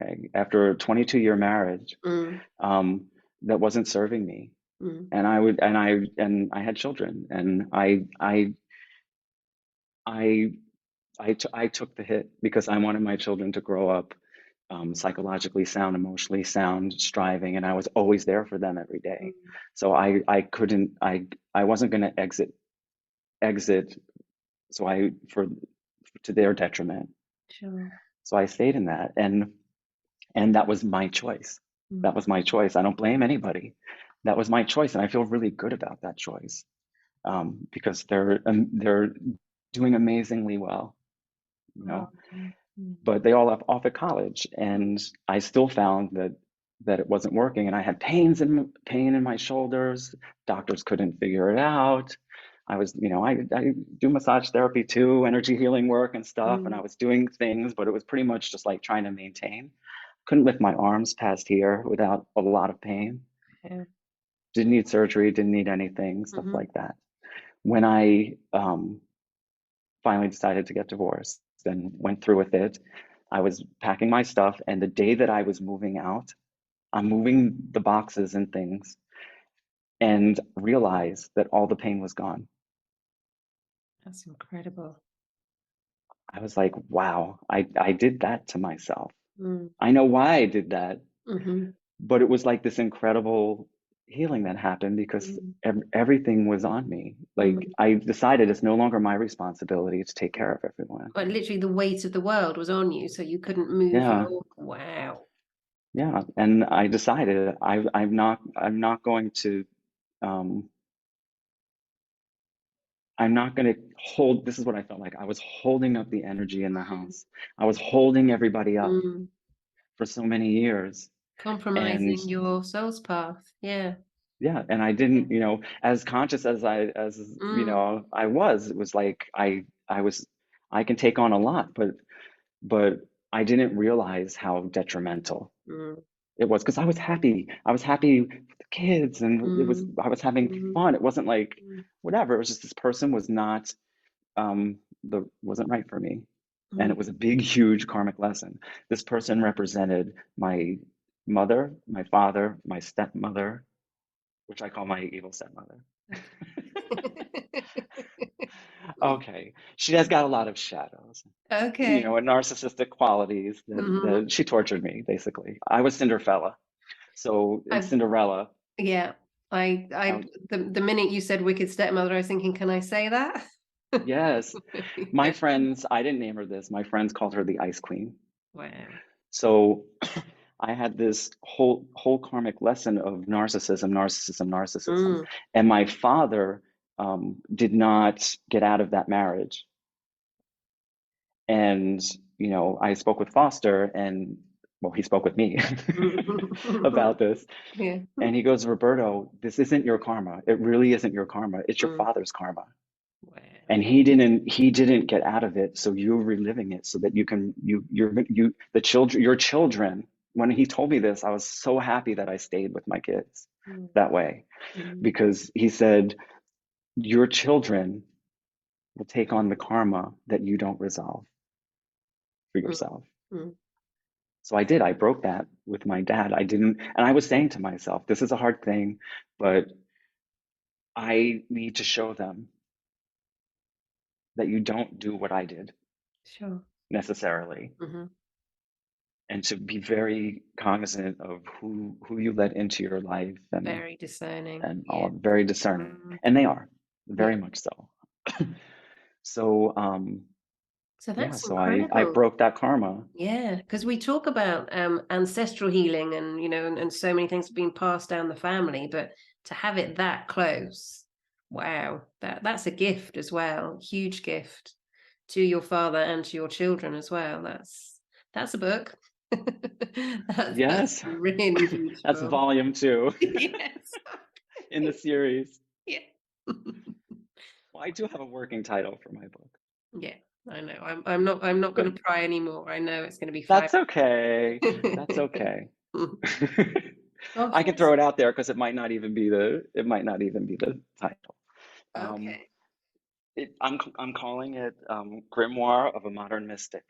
Okay? After a 22-year marriage, Mm. um, that wasn't serving me. Mm. And I had children, and I I took the hit because I wanted my children to grow up psychologically sound, emotionally sound, striving, and I was always there for them every day. Mm. So I couldn't I wasn't going to exit. So I for to their detriment. Sure. So I stayed in that, and that was my choice. Mm. That was my choice. I don't blame anybody. That was my choice, and I feel really good about that choice because they're doing amazingly well, you Oh, know. yeah. Mm. But they all off at college, and I still found that it wasn't working, and I had pain in my shoulders. Doctors couldn't figure it out. I was, I do massage therapy too, energy healing work and stuff, and I Mm. was doing things, but it was pretty much just like trying to maintain. Couldn't lift my arms past here without a lot of pain. Yeah. Didn't need surgery, didn't need anything, stuff Mm-hmm. like that. When I finally decided to get divorced and went through with it, I was packing my stuff, and the day that I was moving out, I'm moving the boxes and things, and realized that all the pain was gone. That's incredible. I was like, wow, I did that to myself. Mm. I know why I did that, Mm-hmm. but it was like this incredible healing that happened because Mm. everything was on me. Like Mm. I decided it's no longer my responsibility to take care of everyone. But literally the weight of the world was on you, so you couldn't move Yeah, your wow. yeah. And I decided I'm not going to um, I'm not going to hold. This is what I felt like. I was holding up the energy in the house. I was holding everybody up Mm. for so many years. And Compromising your soul's path. Yeah. yeah, and I Yeah. didn't, as conscious Mm. I was, it was like I can take on a lot, but I didn't realize how detrimental Mm. it was because I was happy. I was happy with the kids, and Mm. I was having Mm. fun. It wasn't like Mm. whatever. It was just this person was not the wasn't right for me. And it Mm. was a big, huge karmic lesson. This person represented my mother, my father, my stepmother, which I call my evil stepmother. Okay. Okay, she has got a lot of shadows, Okay. and narcissistic qualities Mhm. that she tortured me, basically. I was Cinderella. So in I Cinderella, yeah. I, The minute you said wicked stepmother, I was thinking, can I say that? yes, my friends, I didn't name her this. My friends called her the Ice Queen. Wow. So I had this whole karmic lesson of narcissism, Mm. and my father did not get out of that marriage. And I spoke with Foster, and well, he spoke with me about this, Yeah. and he goes, Roberto, this isn't your karma. It really isn't your karma. It's your Mm. father's karma. Wow. And he didn't get out of it, so you're reliving it so that you can the children your children. When he told me this, I was so happy that I stayed with my kids Mm. that way, Mm. because he said your children will take on the karma that you don't resolve for Mm. yourself. Mm. So I did. I broke that with my dad. I didn't, and I was saying to myself, this is a hard thing, but I need to show them that you don't do what I did Sure. necessarily. Mhm. and to be very cognizant of who you let into your life, Very discerning. and all Yeah. of very discerning, Mm, and they are yeah. very much so. So So yeah, that's so I incredible. broke that karma. Yeah, because we talk about ancestral healing and and so many things being passed down the family, but to have it that close, wow, that's a gift as well, huge gift to your father and to your children as well. That's a book. That's Yes, really that's beautiful. volume 2 Yes. in the series. Yeah. Well, I do have a working title for my book. Yeah, I know. I'm not going Good. to pry anymore. I know it's going to be fine. That's okay. That's okay. Well, I can thanks. throw it out there because it might not even be the title. Um, Okay. I'm calling it Grimoire of a Modern Mystic.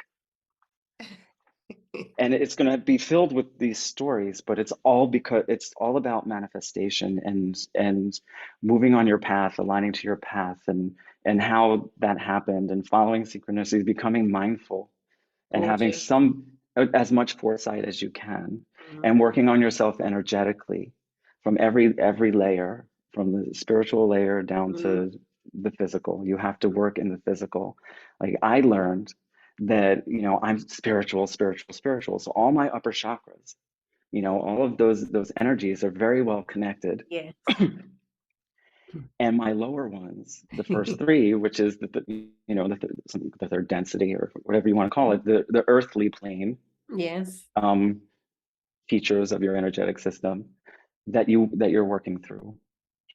And it's going to be filled with these stories, but it's all because it's all about manifestation and moving on your path, aligning to your path, and how that happened, and following synchronicities, becoming mindful, and having Gorgeous. some as much foresight as you can, Mm, and working on yourself energetically from every layer, from the spiritual layer down mm, to the physical. You have to work in the physical. Like I learned that, I'm spiritual, spiritual, spiritual. So all my upper chakras, all of those energies are very well connected. yes. And my lower ones, the first three, which is the third density, or whatever you want to call it, the earthly plane, Yes. um, features of your energetic system that you're working through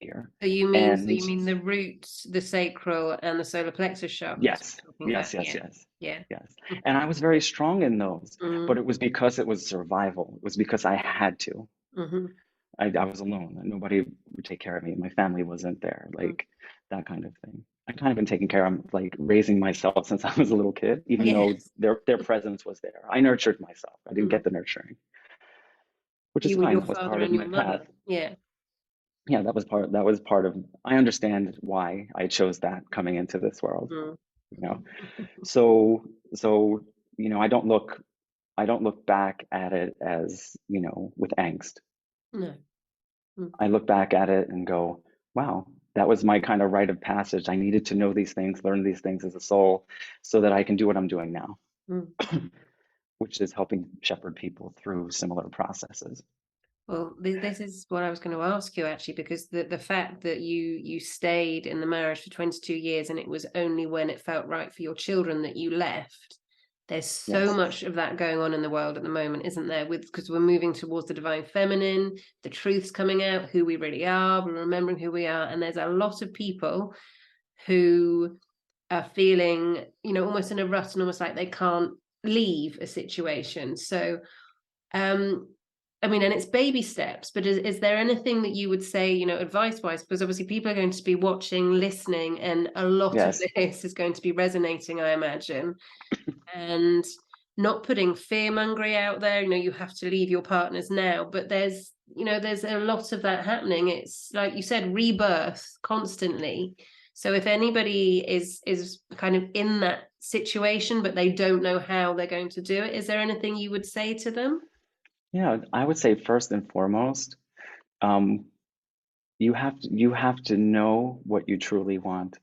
here. So And you mean the roots, the sacral, and the solar plexus chakras yes, we're talking about? yes, yes, Yeah. yes, Yeah. yes. And I was very strong in those, but Mm, it was because it was survival. It was because I had to. mm-hmm, I was alone. Nobody would take care of me. My family wasn't there, mm. like that kind of thing. I kind of been taking care of, like, raising myself since I was a little kid, even though Yes. their presence was there. I nurtured myself. I didn't Mm. get the nurturing, which is You and fine. your That was father part of and my your path. mother. Yeah. Yeah, that was part of. I understand why I chose that coming into this world, Mm. you know. So I don't look back at it as, with angst. No. Mm. I look back at it and go, wow, that was my kind of rite of passage. I needed to know these things, learn these things as a soul, so that I can do what I'm doing now, Mm. which is helping shepherd people through similar processes. Well, this is what I was going to ask you actually, because the fact that you stayed in the marriage for 22 years and it was only when it felt right for your children that you left. There's so Yes. much of that going on in the world at the moment, isn't there? Because we're moving towards the divine feminine, the truth's coming out, who we really are, we're remembering who we are, and there's a lot of people who are feeling, almost in a rut and almost like they can't leave a situation. So um, I mean, and it's baby steps, but is there anything that you would say, advice wise? Because obviously people are going to be watching, listening, and a lot of Yes. this is going to be resonating, I imagine. And not putting fear mongery out there, you have to leave your partners now, but there's a lot of that happening. It's like you said, rebirth constantly. So if anybody is kind of in that situation, but they don't know how they're going to do it, is there anything you would say to them? Yeah, I would say first and foremost, um, you have to know what you truly want.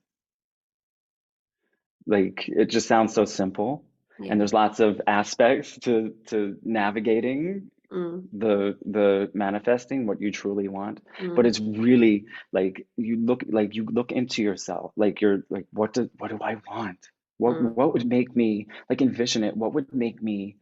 Like, it just sounds so simple, Yeah. and there's lots of aspects to navigating Mm, the manifesting what you truly want. But mm, it's really like you look into yourself, like you're like, what do I want? What mm, what would make me, like, envision it? What would make me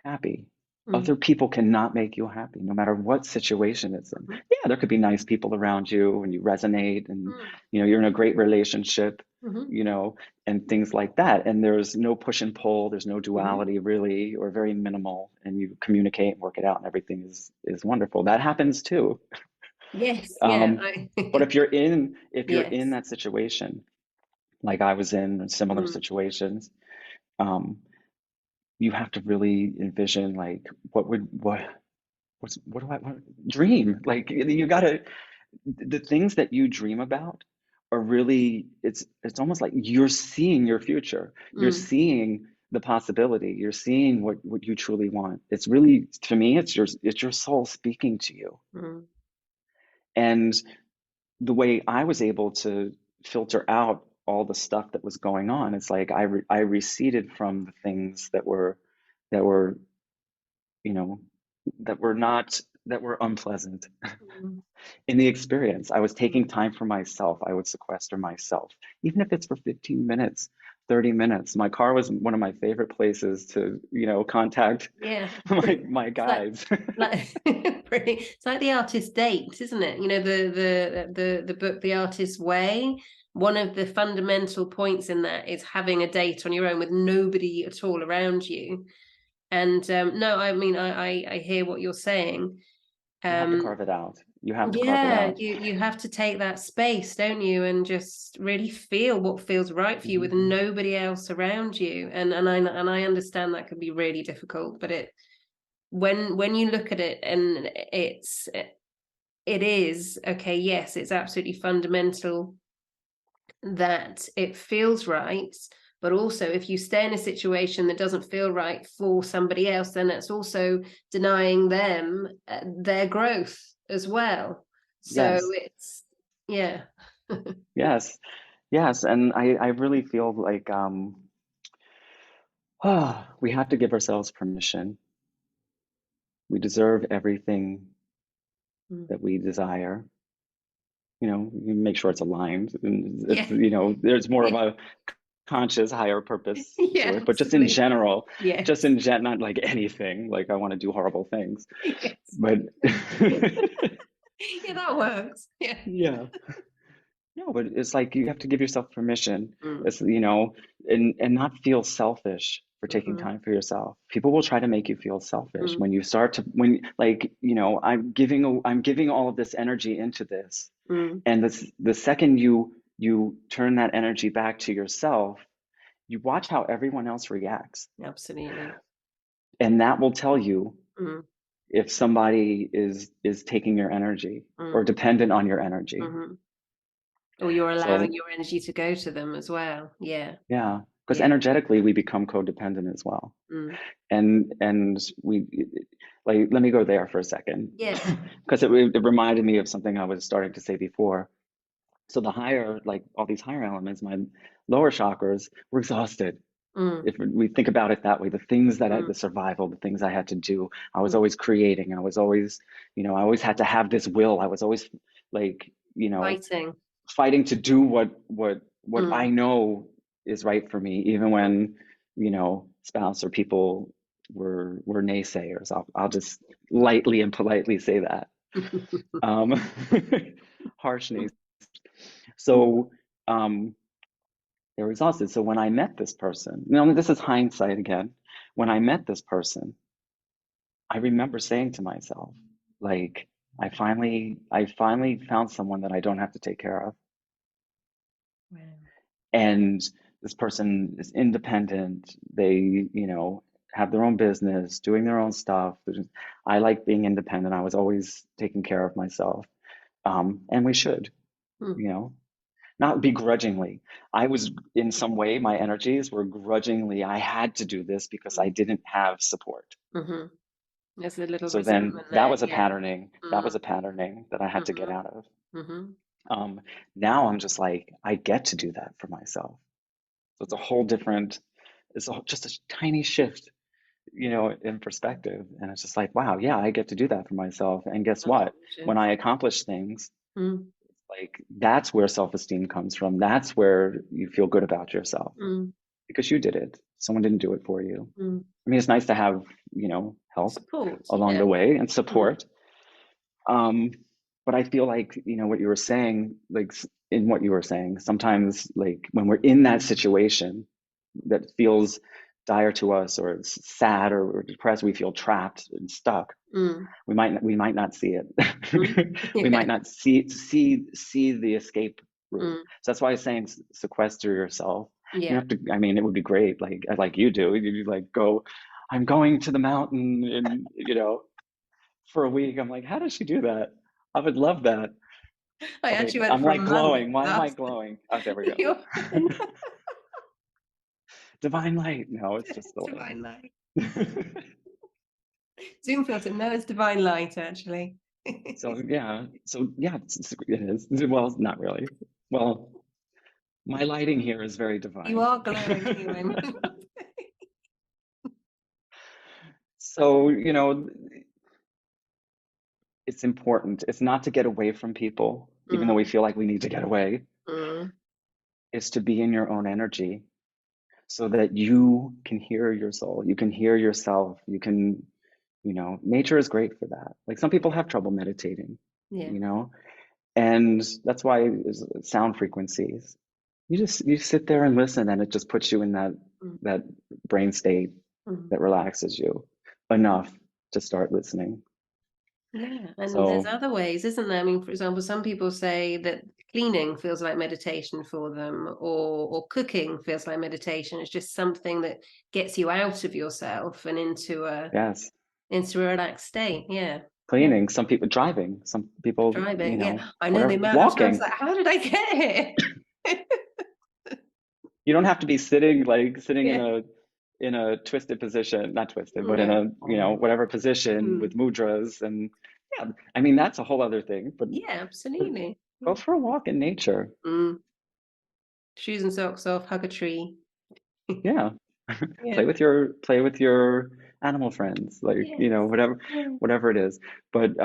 happy? mm, Other people cannot make you happy, no matter what situation it's in. mhm, Yeah, there could be nice people around you and you resonate, and mm, you're in a great relationship, mhm, you know, and things like that. And there's no push and pull, there's no mhm. duality really, or very minimal, and you communicate and work it out, and everything is wonderful. That happens too. Yes, yeah, Um, but if you're in yes. that situation, like I was in similar Mm, situations, um, you have to really envision, like, what do I want? Dream. Like, you gotta, the things that you dream about are really, it's almost like you're seeing your future. You're mm, seeing the possibility. You're seeing what you truly want. It's really, to me, it's your soul speaking to you. Mm. And the way I was able to filter out all the stuff that was going on, it's like I receded from the things that were, you know, that were unpleasant Mm. in the experience. I was taking Mm. time for myself. I would sequester myself, even if it's for 15 minutes, 30 minutes. My car was one of my favorite places to, contact Yeah. my It's like guides. it's like the artist's date, isn't it? You know, the book The Artist's Way. One of the fundamental points in that is having a date on your own with nobody at all around you. And no, I mean, I hear what you're saying. You have to Um, carve it out. You have to carve it yeah, out. you have to take that space, don't you, and just really feel what feels right for you with Mhm. nobody else around you. And I understand that can be really difficult, but when you look at it, and it is okay. Yes, it's absolutely fundamental that it feels right, but also if you stay in a situation that doesn't feel right for somebody else, then it's also denying them their growth as well. So Yes, it's, yeah. yes, yes. And I really feel like we have to give ourselves permission. We deserve everything Mm. that we desire. You make sure it's aligned, and Yeah. there's more of Yeah. a conscious higher purpose to Yeah, it. But just in absolutely. general, just Yes. in not like anything, like I want to do horrible things, Yes. but Yeah, that works. Yeah. yeah. No, but it's like you have to give yourself permission. Mm. It's, and not feel selfish for taking Mhm. time for yourself. People will try to make you feel selfish Mm. when you start to, when like, I'm giving all of this energy into this. Mm. And the second you turn that energy back to yourself, you watch how everyone else reacts. Absolutely. And that will tell you Mm. if somebody is taking your energy or Mm. dependent on your energy. Mhm. Or you're allowing So your energy to go to them as well. Yeah. yeah, because Yeah. energetically we become codependent as well. Mm. And we, like, let me go there for a second, Yeah. because it reminded me of something I was starting to say before. So like all these higher elements, my lower chakras were exhausted. Mm. If we think about it that way, the things Mm. the survival, the things I had to do, I was Mm. always creating. I was always, I always had to have this will. I was always like, Fighting. fighting to do what I Mm. know is right for me, even when, spouse or people were naysayers. I'll just lightly and politely say that. Um, harsh naysayers. So they were exhausted. So when I met this person, this is hindsight again. When I met this person, I remember saying to myself, like, I finally found someone that I don't have to take care of. Wow. And this person is independent. They, have their own business, doing their own stuff. I like being independent. I was always taking care of myself. And we should, Mm. you know, not begrudgingly. I was in some way, my energies were grudgingly, I had to do this because I Mm. didn't have support. Mhm. There's a little So then resentment there. Yeah. that Mm. was a patterning that I had to get Mhm. out of. Mhm. Now I'm just like, I get to do that for myself. So it's a whole different, just a tiny shift, in perspective. And it's just like, wow, yeah, I get to do that for myself. And guess That's what? When gorgeous. I accomplish things, Mm. like that's where self-esteem comes from. That's where you feel good about yourself Mm. because you did it. Someone didn't do it for you. Mm. I mean, it's nice to have, help Support. along Yeah. the way and Mm. support. Um, but I feel like, what you were saying, like in what you were saying, sometimes like when we're in that situation that feels dire to us or it's sad or depressed, we feel trapped and stuck. Mm. We might not see Mm. it. We Yeah. might not see the escape route. Mm. So that's why I'm saying sequester yourself. You Yeah. have to. I mean, it would be great, like you do. You like go. I'm going to the mountain, and for a week. I'm like, how does she do that? I would love that. I Oh wait, actually went I'm for a like month glowing. Why am I last. glowing? Oh, there we go. You're- Divine light. No, it's just the light. Divine light. Zoom filter. No, it's divine light, actually. So yeah, it is. Well, not really. Well, my lighting here is very You divine. are glowing anyway. So, it's important. It's not to get away from people, even though we feel like we need to get away. Mm. It's to be in your own energy so that you can hear your soul. You can hear yourself. You can, nature is great for that. Like some people have trouble meditating, Yeah. and that's why sound frequencies. You sit there and listen, and it just puts you in that brain state Mm. that relaxes you enough to start listening. Yeah, and there's So other ways, isn't there? I mean, for example, some people say that cleaning feels like meditation for them, or cooking feels like meditation. It's just something that gets you out of yourself and into a yes, relaxed state. Yeah. Yeah. cleaning. Some people driving. Some people, Driving. Yeah. I know the whatever. amount of times Walking. like, how did I get here? You don't have to be sitting Yeah. in a twisted position, not twisted, but in No. a whatever position with Mm. mudras, and yeah, I mean that's a whole other thing. Yeah, But absolutely. go for a walk in nature. Mm. Shoes and socks off, hug a tree. Yeah, Yeah. play with your animal friends, like Yes. Yeah. whatever it is. But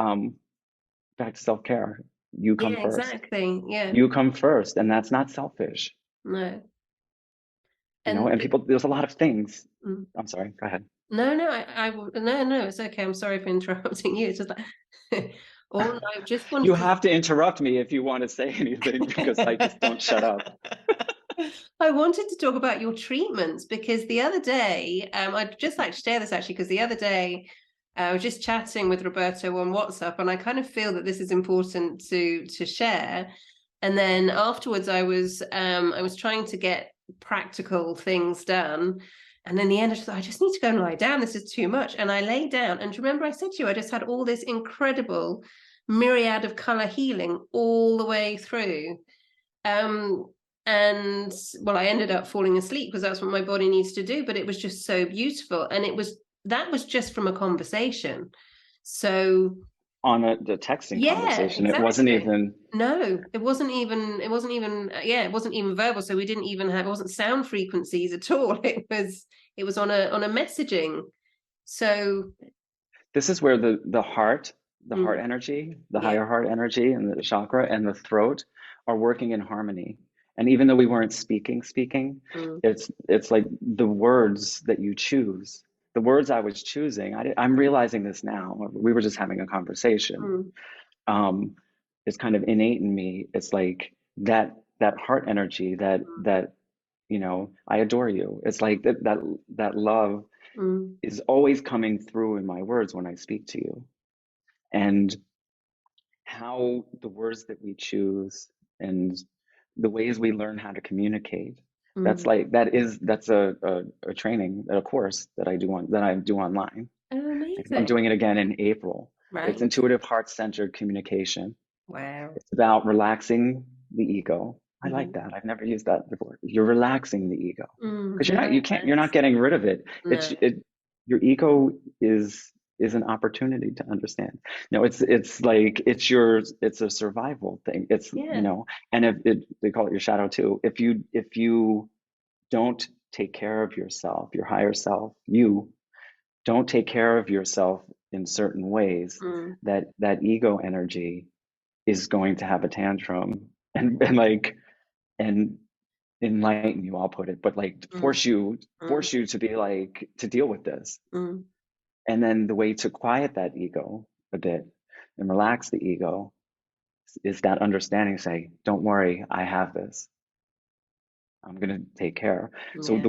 back to self-care. You come Yeah, first. exactly. Yeah. You come first, and that's not selfish. No. And And people, there's a lot of things. mm. I'm sorry, go ahead. No, no, no, it's okay. I'm sorry for interrupting you. It's just like all I just You wanted to have to interrupt me if you want to say anything because I just don't shut up. I wanted to talk about your treatments because the other day, I'd just like to share this actually, because the other day I was just chatting with Roberto on WhatsApp, and I kind of feel that this is important to share. And then afterwards, I was trying to get practical things done. And in the end, I just thought, I just need to go and lie down. This is too much. And I lay down. And remember, I said to you, I just had all this incredible myriad of color healing all the way through. And well, I ended up falling asleep because that's what my body needs to do. But it was just so beautiful. And that was just from a conversation. So On the texting yeah, conversation, it wasn't exactly. even. No, it wasn't even yeah, it wasn't even verbal. So we didn't even have, it wasn't sound frequencies at all. It was on a messaging. So This is where the heart mm, energy, the yeah. higher heart energy, and the chakra and the throat are working in harmony. And even though we weren't speaking, Mm, it's like the words that you choose, the words I was choosing. I'm realizing this now. We were just having a conversation. mm, Um, it's kind of innate in me. It's like that heart energy, that I adore you. It's like that love mm, is always coming through in my words when I speak to you. And how the words that we choose and the ways we learn how to communicate, mm. that's a training, a course that I do online. Oh, I'm amazing. doing it again in April. It's Right. intuitive heart-centered communication. Wow. It's about relaxing the ego. I like Mhm. that. I've never used that before. You're relaxing the ego because Very you're not nice. getting rid of it. No. Your ego is an opportunity to understand. No, it's like it's a survival thing. Yeah. And if they call it your shadow too. If you don't take care of yourself, your higher self, you don't take care of yourself in certain ways, Mm, that ego energy is going to have a tantrum and enlighten you, I'll put it, but like mm, mm, force you to be like to deal with this. mm, And then the way to quiet that ego a bit and relax the ego is that understanding, say, don't worry, I have this. I'm going to take care. So yeah.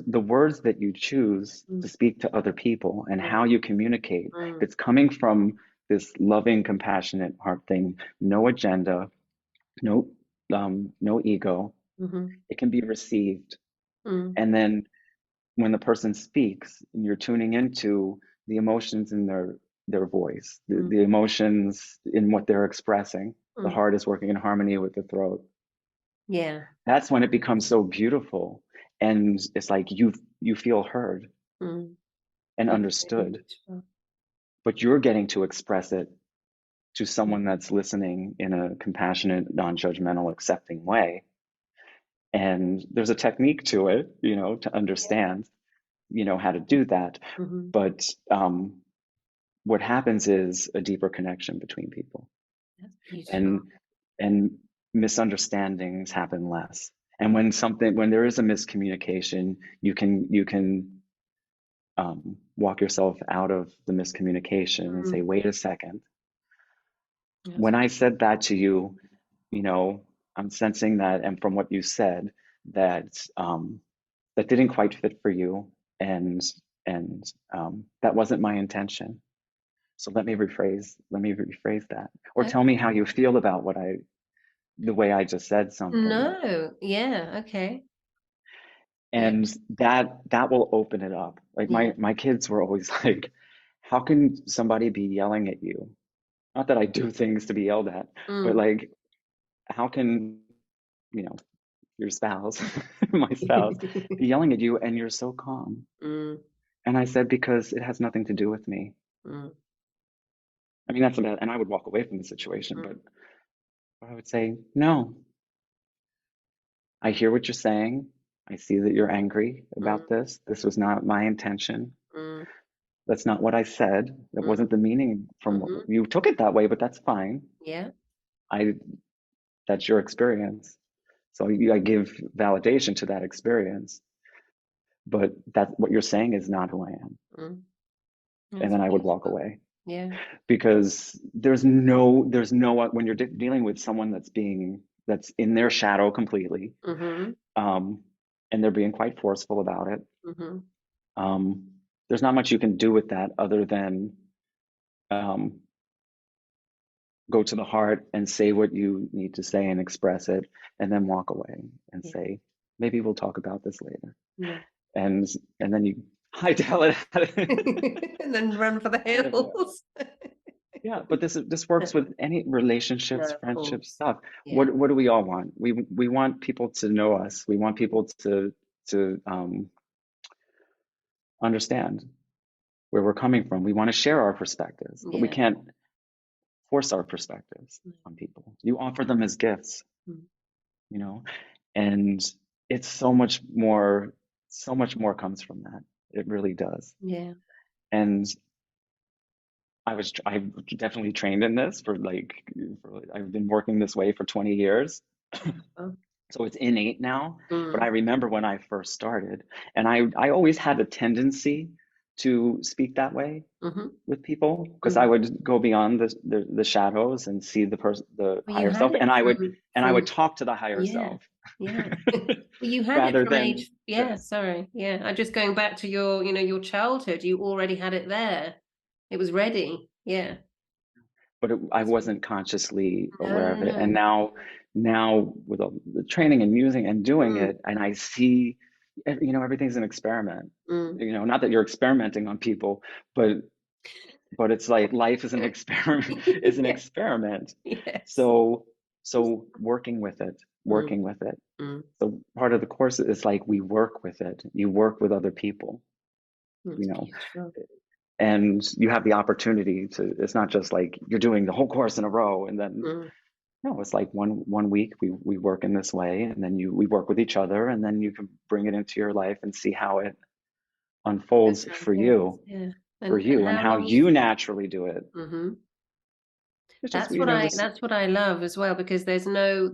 the words that you choose Mm, to speak to other people and how you communicate, if mm, it's coming from this loving, compassionate heart thing, no agenda, no no ego, mhm, it can be received. mm, And then when the person speaks, and you're tuning into the emotions in their voice, mm, the emotions in what they're expressing. The mm. heart is working in harmony with the throat. Yeah. That's when it becomes so beautiful. And it's like you feel heard Mm. and That's really understood, beautiful. but you're getting to express it to Mm. someone that's listening in a compassionate, non-judgmental, accepting way. And there's a technique to it, to Yeah. understand, how to do that. Mm-hmm. But what happens is a deeper connection between people, That's beautiful. and and misunderstandings happen less. And when there is a miscommunication, you can walk yourself out of the miscommunication and say, Mm. wait a second. That's When I said that to you, you know, I'm sensing that, and from what you said, that that didn't quite fit for you, and that wasn't my intention. So let me rephrase that, or tell me okay. how you feel about the way I just said something, No. Yeah. Okay. Yeah. and that will open it up. Like Yeah. my kids were always like, how can somebody be yelling at you? Not that I do things to be yelled at, but Mm. like, how can you know your spouse, my spouse, be yelling at you and you're so calm? Mm. And I said, because it has nothing to do with me. Mm. I mean, that's about, and I would walk away from the situation, but Mm. I would say, no, I hear what you're saying. I see that you're angry Mm. about this. This was not my intention. Mm. That's not what I said. That Mm. wasn't the meaning from Mm-hmm. you took it that way, but that's fine. Yeah. I, that's your experience. So I give validation to that experience, but that what you're saying is not who I am. Mm. And That's then I would walk beautiful. away, Yeah. because there's no, when you're dealing with someone that's in their shadow completely, Mm-hmm. um, and they're being quite forceful about it. Mm-hmm. Um, there's not much you can do with that other than um, go to the heart and say what you need to say and express it, and then walk away and Yeah. say, maybe we'll talk about this later. Yeah. And then you hightail And then run for the out of it. hills. Yeah, but this works with any No, relationships, of friendships, course. stuff. Yeah. What do we all want? We want people to know us. We want people to understand where we're coming from. We want to share our perspectives, but we Yeah. can't force our perspectives on people. You offer them as gifts, Mm. you know, and it's so much more comes from that. It really does. Yeah. And I definitely trained in this I've been working this way for 20 years. Oh. So it's innate now. But I Mm. remember when I first started, and I always had a tendency to speak that way Mm-hmm. with people, because I Mm. would go beyond the shadows and see the Well, you higher had self, it and I would from talk to the higher yeah. self Yeah. Well, you had it rather from than age, yeah, this. sorry. Yeah. I just going back to your childhood, you already had it there. It was ready. Yeah. But I That's really, wasn't consciously no, aware of no, it. And no. now with all the training and using and doing Mm. it, and I see, everything's an experiment. Mm. Not that you're experimenting on people, but it's like life is an experiment, is an Yeah. experiment. Yes. So working with it, Mm. working with it. Mm. So part of the course is like we work with it. You work with other people, you It's know, beautiful. and you have the opportunity to. It's not just like you're doing the whole course in a row and then. Mm. No, it's like one week we work in this way, and then we work with each other, and then you can bring it into your life and see how it unfolds That's for unfolds. you, Yeah. for And you, and how how long? you naturally do it. Mm-hmm. It's just That's what I this. that's what I love as well, because there's no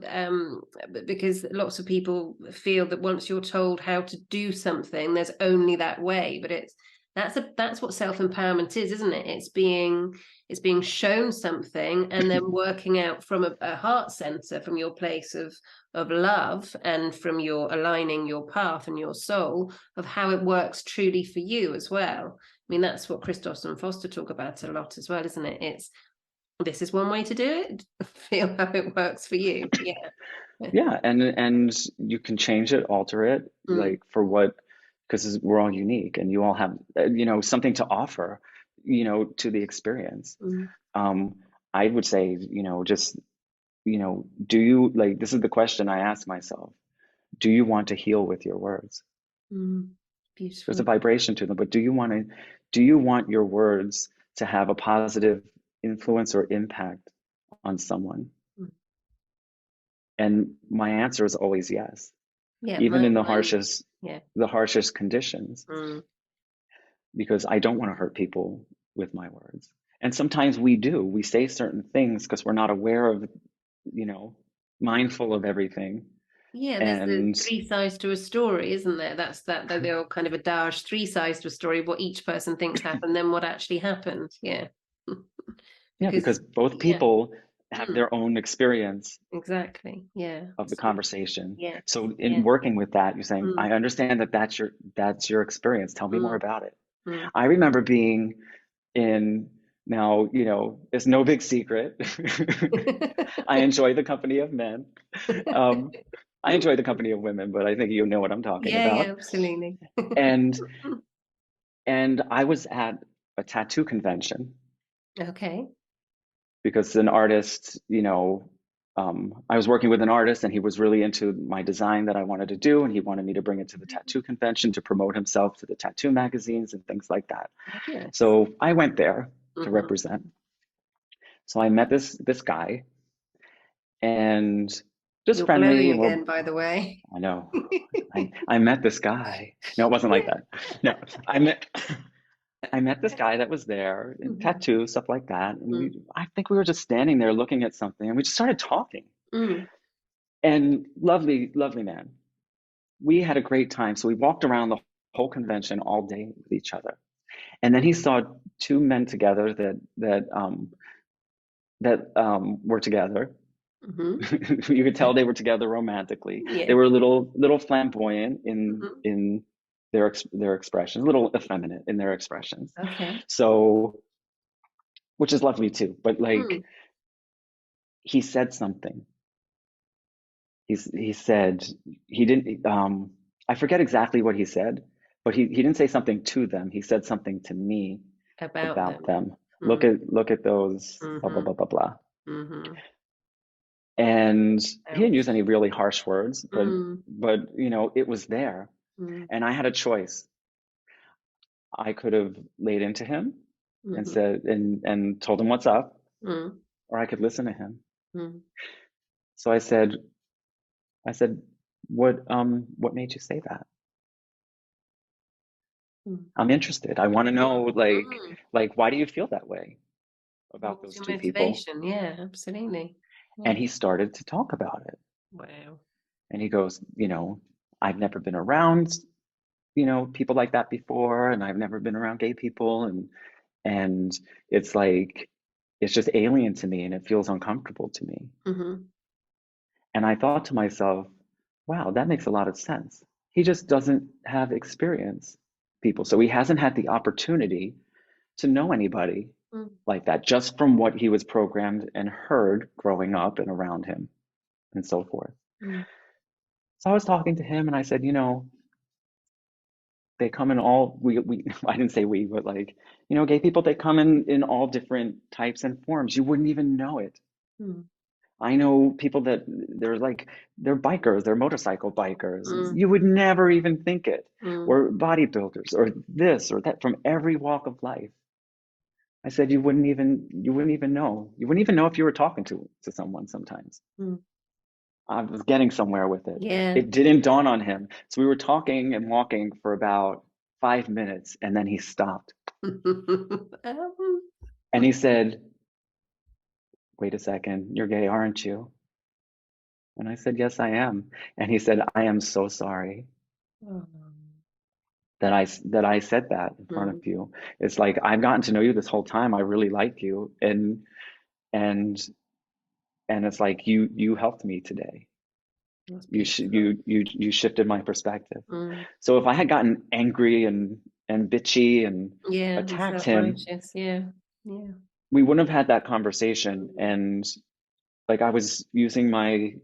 because lots of people feel that once you're told how to do something, there's only that way. But that's what self-empowerment is, isn't it? It's being shown something and then working out from a heart center, from your place of love, and from your aligning your path and your soul of how it works truly for you as well. I mean, that's what Christos and Foster talk about a lot as well, isn't it? This is one way to do it. Feel how it works for you. Yeah. Yeah, and you can change it, alter it, Mm. like for what, because we're all unique, and you all have something to offer, to the experience. Mm. Um, I would say, just do you, like, this is the question I ask myself: do you want to heal with your words? Mm. There's a Beautiful. vibration to them, but do you want your words to have a positive influence or impact on someone? Mm. And my answer is always yes, Yeah, even in the mine, harshest yeah. conditions, Mm. because I don't want to hurt people with my words. And sometimes we do. We say certain things because we're not aware of, mindful of everything. Yeah, there's the And three sides to a story, isn't there? That's that the old kind of adage, three sides to a story, what each person thinks happened, then what actually happened. Yeah. yeah, because Because both yeah. people have Mm, their own experience exactly. Yeah. of the Absolutely. conversation. Yes. So in Yeah. working with that, you're saying, Mm, I understand that that's your experience. Tell me more mm, about it. mm. I remember being in now, it's no big secret. I enjoy the company of men. Um, I enjoy the company of women, but I think you know what I'm talking Yeah, yeah, about. absolutely. And I was at a tattoo convention Okay. because an artist, I was working with an artist and he was really into my design that I wanted to do, and he wanted me to bring it to the tattoo convention to promote himself to the tattoo magazines and things like that. Fabulous. So I went there to Hmm. represent. So I met this guy, and just You're friendly, glowing and again, by the way. I know, I met this guy. No, it wasn't like that. No, I met I met this guy that was there in Mhm. tattoo, stuff like that. And Mm, I think we were just standing there looking at something, and we just started talking. mm, And lovely, lovely man. We had a great time. So we walked around the whole convention all day with each other. And then he saw two men together that were together. mhm. You could tell they were together romantically. They Yeah. were a little flamboyant in Mhm. their expressions, a little effeminate in their expressions. Okay. So, which is lovely too. But like, Mm, he said something. He said he didn't. I forget exactly what he said, but he didn't say something to them. He said something to me about about them. them. Look Mm, at those blah blah mhm, blah blah blah. mhm. And he didn't use Ouch. any really harsh words, but Mm, it was there, mm, and I had a choice. I could have laid into him and mhm, said and told him what's up, mm, or I could listen to him. mm, So I said, what made you say that? mm, I'm interested. I want to know, mm. why do you feel that way What about was those your two people? motivation? Yeah, absolutely. And Yeah. he started to talk about it. Wow. And he goes, I've never been around, people like that before, and I've never been around gay people, and it's like it's just alien to me and it feels uncomfortable to me. Mhm, And I thought to myself, wow, that makes a lot of sense. He just doesn't have experience people. So he hasn't had the opportunity to know anybody mm, like that, just from what he was programmed and heard growing up and around him and so forth. mm, So I was talking to him and I said, they come in all we I didn't say we, but like, gay people, they come in all different types and forms. You wouldn't even know it. mm, I know people that they're bikers, they're motorcycle bikers. mm, You would never even think it. mm, Or bodybuilders or this or that from every walk of life. I said you wouldn't even know. You wouldn't even know if you were talking to someone sometimes. mm. I was getting somewhere with it. Yeah. It didn't dawn on him. So we were talking and walking for about 5 minutes and then he stopped Um, and he said, "Wait a second, you're gay, aren't you?" And I said, "Yes, I am." And he said, "I am so sorry oh, that I said that in front of mm, you. It's like I've gotten to know you this whole time. I really like you, and it's like you helped me today. that's You sh beautiful. you shifted my perspective. Mm. So if I had gotten angry and bitchy and Yeah, and attacked him, self-righteous. Yeah. Yeah. we wouldn't have had that conversation. Mm, And like I was using my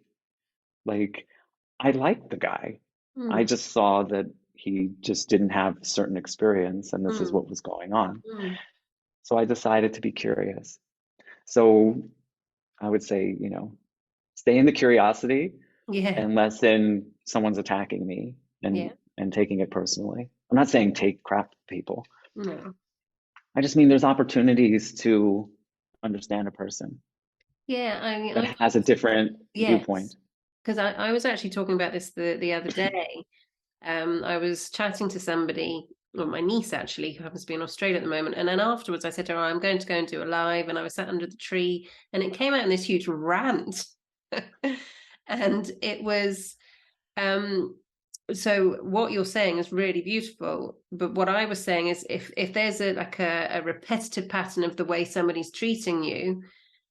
like I liked the guy. I mm, just saw that he just didn't have certain experience, and this is mm, what was going on. mm. So I decided to be curious. So I would say, stay in the curiosity Yeah. unless then someone's attacking me Yeah. and and taking it personally. I'm not saying take crap from people. No. I just mean there's opportunities to understand a person Yeah, I mean, that has a different viewpoint. yes, because I was actually talking about this the other day. I was chatting to somebody, or my niece actually, who happens to be in Australia at the moment. And then afterwards I said to her, I'm going to go and do a live. And I was sat under the tree and it came out in this huge rant. And it was, so what you're saying is really beautiful. But what I was saying is if there's a repetitive pattern of the way somebody's treating you,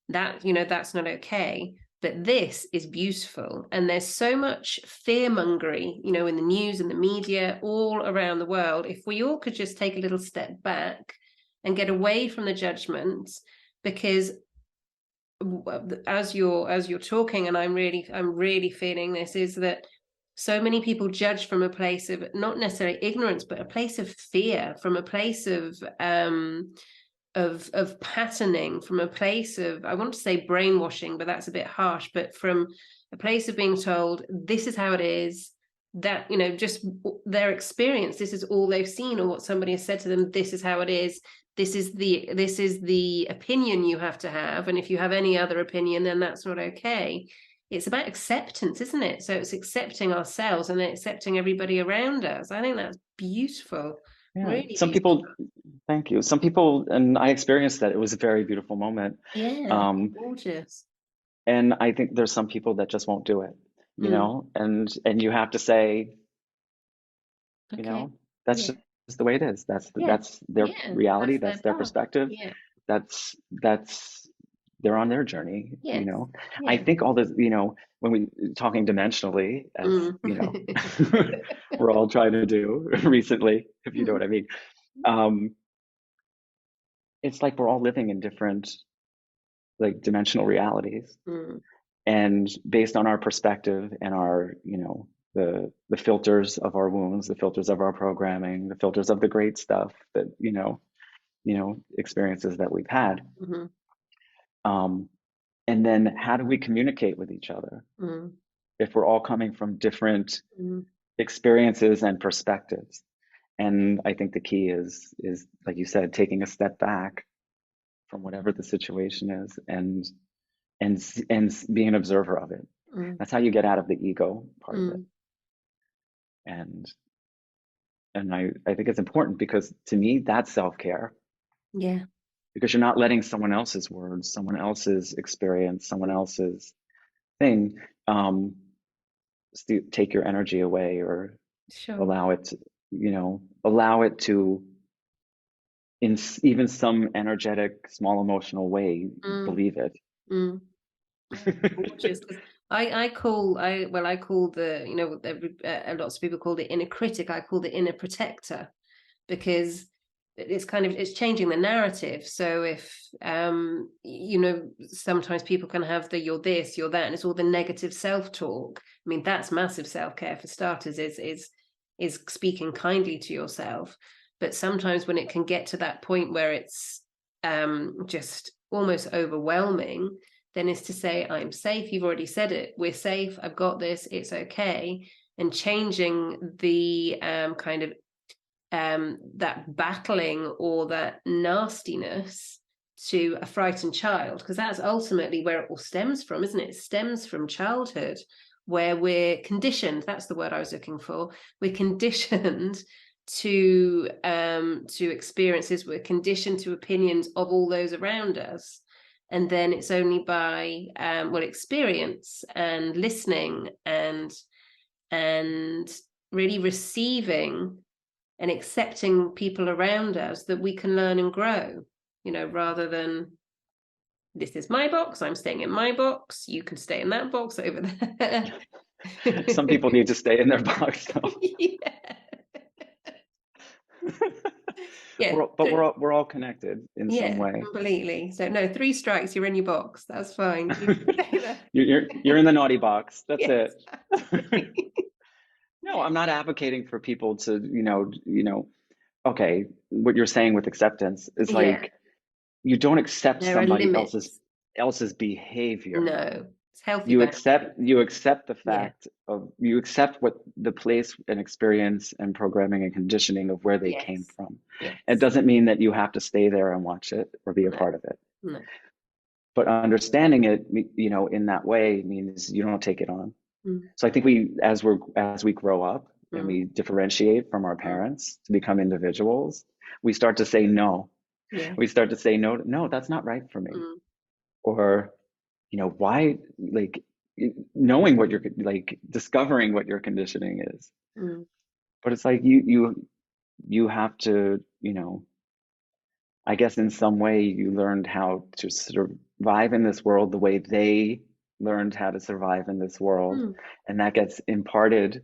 that, that's not okay. But this is beautiful. And there's so much fear-mongery, in the news and the media all around the world. If we all could just take a little step back and get away from the judgments, because as you're talking, and I'm really feeling this, is that so many people judge from a place of not necessarily ignorance, but a place of fear, from a place of patterning, from a place of, I want to say brainwashing, but that's a bit harsh, but from a place of being told this is how it is, that just their experience, this is all they've seen, or what somebody has said to them, this is how it is, this is the opinion you have to have, and if you have any other opinion, then that's not okay. It's about acceptance, isn't it? So it's accepting ourselves and accepting everybody around us. I think that's beautiful. Yeah, Really some beautiful. people, thank you. Some people, and I experienced that. It was a very beautiful moment. Yeah, Um, gorgeous. and I think there's some people that just won't do it, Mm, and you have to say, you okay. know, that's Yeah. just the way it is. Yeah. That's their Yeah. reality. That's their That's their path. perspective. Yeah. That's they're on their journey, Yes. I Yeah. think all this, when we talking dimensionally, as Mm. we're all trying to do recently, if you know what I mean. Um, it's like we're all living in different like dimensional realities, Mm. and based on our perspective and our, the filters of our wounds, the filters of our programming, the filters of the great stuff that, experiences that we've had. Mhm. Um, and then how do we communicate with each other Mm. if we're all coming from different Mm. experiences and perspectives? And I think the key is like you said, taking a step back from whatever the situation is, and being an observer of it. Mm. That's how you get out of the ego part of it. Mm. And I think it's important, because to me that's self-care, Yeah. because you're not letting someone else's words, someone else's experience, someone else's thing, um, take your energy away, or Sure. allow it to, in even some energetic, small emotional way, Mm. believe it. Mm. Gorgeous. Because I call the, lots of people call the inner critic. I call the inner protector, because it's changing the narrative. So if sometimes people can have the you're this, you're that, and it's all the negative self-talk. I mean, that's massive self-care for starters, is speaking kindly to yourself. But sometimes when it can get to that point where it's just almost overwhelming, then is to say, I'm safe. You've already said it. We're safe. I've got this. It's okay. And changing the kind of that battling or that nastiness to a frightened child, because that's ultimately where it all stems from, isn't it? It stems from childhood, where we're conditioned. That's the word I was looking for. We're conditioned to experiences. We're conditioned to opinions of all those around us. And then it's only by experience and listening and really receiving and accepting people around us that we can learn and grow, rather than this is my box, I'm staying in my box, you can stay in that box over there. Some people need to stay in their box though. Yeah. Yeah. We're all connected in some Yeah, way. completely. So no, 3 strikes, you're in your box. That's fine. You can stay there. You're in the naughty box. That's Yes, it. absolutely. No, I'm not advocating for people to, okay, what you're saying with acceptance is Yeah, like, you don't accept there are somebody else's limits. behavior. No. It's healthy you boundaries. accept the Yeah. fact of, you accept what the place and experience and programming and conditioning of where they came Yes. from. It Yes. doesn't mean that you have to stay there and watch it or be a No. part of it. No. But understanding it, in that way means you don't take it on. Mm. So I think as we grow up and Mm. we differentiate from our Mm. parents to become individuals, we start to say no. Yeah. We start to say no, no, that's not right for me. Mm. Or, why, like, knowing what you're like, discovering what your conditioning is. Mm. But it's like you have to, I guess in some way you learned how to survive in this world the way they learned how to survive in this world. Mm. And that gets imparted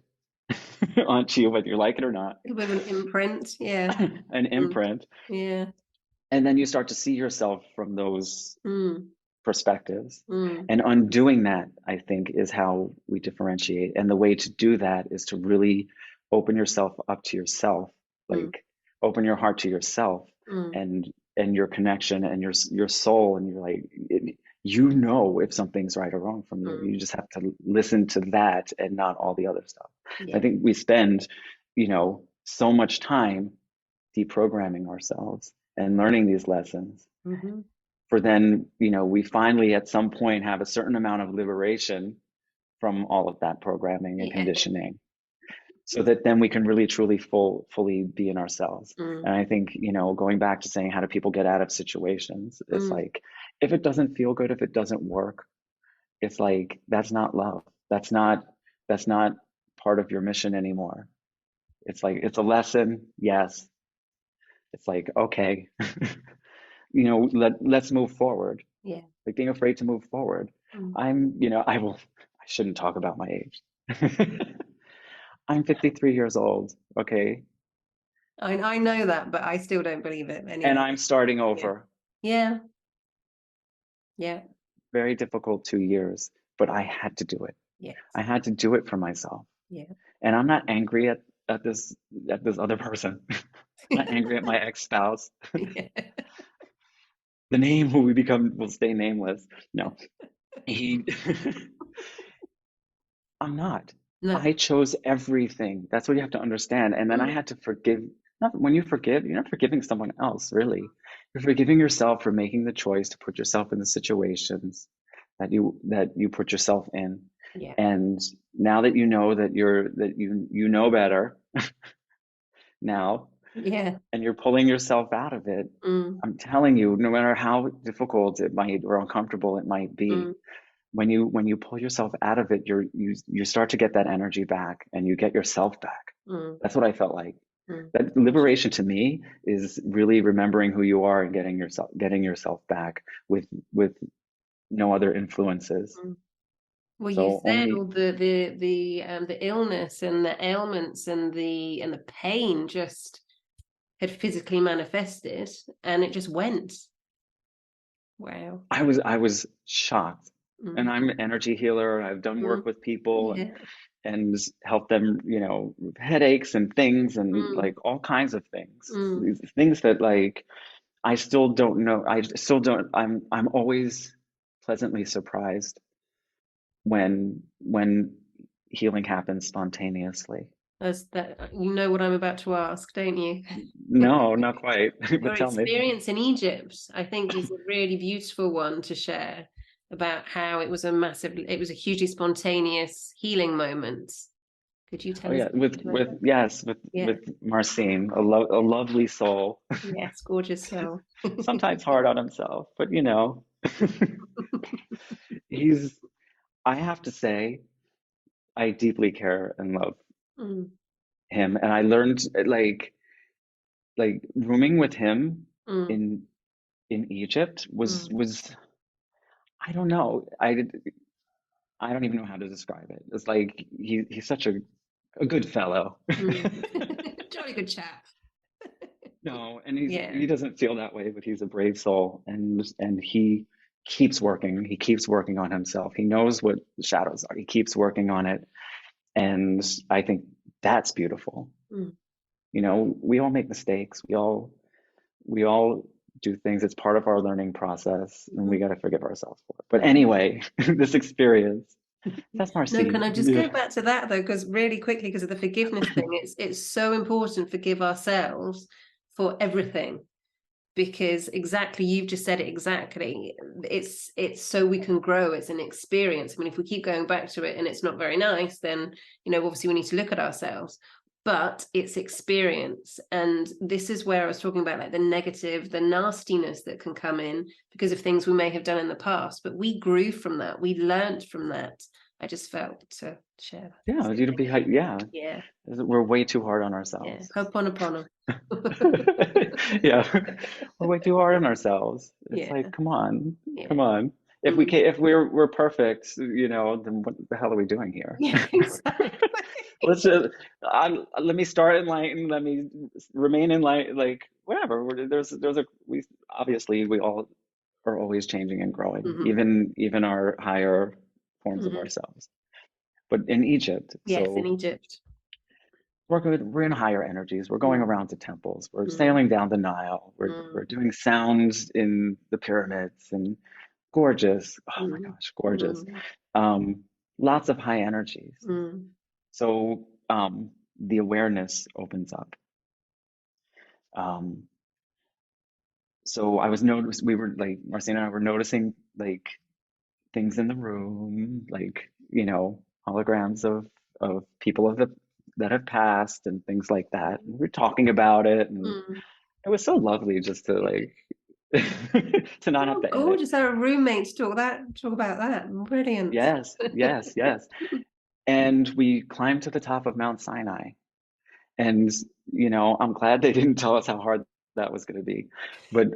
onto you, whether you like it or not, With an imprint. Yeah. an Mm. imprint. Yeah. And then you start to see yourself from those Mm. perspectives. Mm. And undoing that, I think, is how we differentiate. And the way to do that is to really open yourself up to yourself, Mm. like open your heart to yourself Mm. and your connection and your soul. And you're like, if something's right or wrong from you. Mm. You just have to listen to that and not all the other stuff. I Yeah. think we spend, so much time deprogramming ourselves and learning these lessons Mm-hmm. for then, we finally at some point have a certain amount of liberation from all of that programming and Yeah. conditioning so that then we can really truly fully be in ourselves. Mm. And I think, going back to saying, how do people get out of situations? It's Mm. like, if it doesn't feel good, if it doesn't work, it's like, that's not love. That's not part of your mission anymore. It's like, it's a lesson. Yes. It's like, okay, let's move forward. Yeah. Like being afraid to move forward. Mm. I shouldn't talk about my age. I'm 53 years old, okay? I know that, but I still don't believe it And anyway. I'm starting Yeah. over. Yeah. Yeah. Very difficult 2 years, but I had to do it. Yes. I had to do it for myself. Yeah. And I'm not angry at this other person. I'm not angry at my ex-spouse. Yeah. The name who we become will stay nameless. No. He I'm not. No. I chose everything. That's what you have to understand. And then I Mm. had to forgive. Not when you forgive, you're not forgiving someone else, really. You're forgiving yourself for making the choice to put yourself in the situations that you put yourself in. Yeah. And now that you know that you know better now, Yeah. and you're pulling yourself out of it, Mm. I'm telling you, no matter how difficult it might or uncomfortable it might be, Mm. when you pull yourself out of it, you start to get that energy back and you get yourself back. Mm. That's what I felt like. Mm. That liberation to me is really remembering who you are and getting yourself back with no other influences. Mm. Well, you So said only all the illness and the ailments and the pain just had physically manifested, and it just went. Wow. I was shocked. And Mm. I'm an energy healer. I've done Mm. work with people and Yeah. and helped them, with headaches and things and Mm. like all kinds of things. Mm. These things that like I still don't know. I still don't. I'm always pleasantly surprised when healing happens spontaneously. As that, you know what I'm about to ask, don't you? No, not quite. Your But tell me. experience in Egypt, I think, is a really beautiful one to share about how it was a hugely spontaneous healing moment. Could you Oh tell us yeah, a with bit about with that? yes, with Yeah. with Marcin, a lovely soul. Yes, gorgeous soul. Sometimes hard on himself, but he's. I have to say, I deeply care and love Mm. him, and I learned like rooming with him Mm. in in Egypt was Mm. was I don't know. I don't even know how to describe it. It's like he's such a good fellow. Mm. Jolly good chap. No, and Yeah. he doesn't feel that way, but he's a brave soul, and he keeps working. He keeps working on himself. He knows what the shadows are. He keeps working on it, and I think that's beautiful. Mm. We all make mistakes. We all do things. It's part of our learning process, and we Mhm. got to forgive ourselves for it. But anyway, this experience, that's No, can Marcy. I just go back to that though? Because really quickly, because of the forgiveness thing, it's so important to forgive ourselves for everything. Because exactly, you've just said it exactly. It's so we can grow. It's an experience. I mean, if we keep going back to it and it's not very nice, then obviously we need to look at ourselves. But it's experience, and this is where I was talking about, like, the negative, the nastiness that can come in because of things we may have done in the past. But we grew from that. We learned from that. I just felt to share Yeah, that. you to be, yeah, Yeah, we're way too hard on yeah. ourselves. Ho'oponopono. Yeah, we're way too hard on ourselves. It's Yeah, like, come on, yeah. come on. If we Mm. can, if we're perfect, then what the hell are we doing here? Yeah, exactly. Let's just, let me start enlightened. Let me remain enlightened. Like whatever. We obviously we all are always changing and growing, Mhm, even our higher forms of mhm. ourselves. But in Egypt, Yes, in so Egypt. we're good. We're in higher energies. We're going Mm, around to temples. We're mm, sailing down the Nile. We're mm, doing sounds in the pyramids and gorgeous. Oh my mm, gosh, gorgeous. mm, Um, Lots of high energies. mm, So the awareness opens up. Um, so I was noticed. We were like Marcina and I were noticing like things in the room, like holograms of people that have passed and things like that. And we were talking about it, and mm. it was so lovely just to like to not have Oh, to edit. gorgeous. Our roommates talk about that. Brilliant. Yes, yes, yes. And we climbed to the top of Mount Sinai. And, I'm glad they didn't tell us how hard that was going to be. But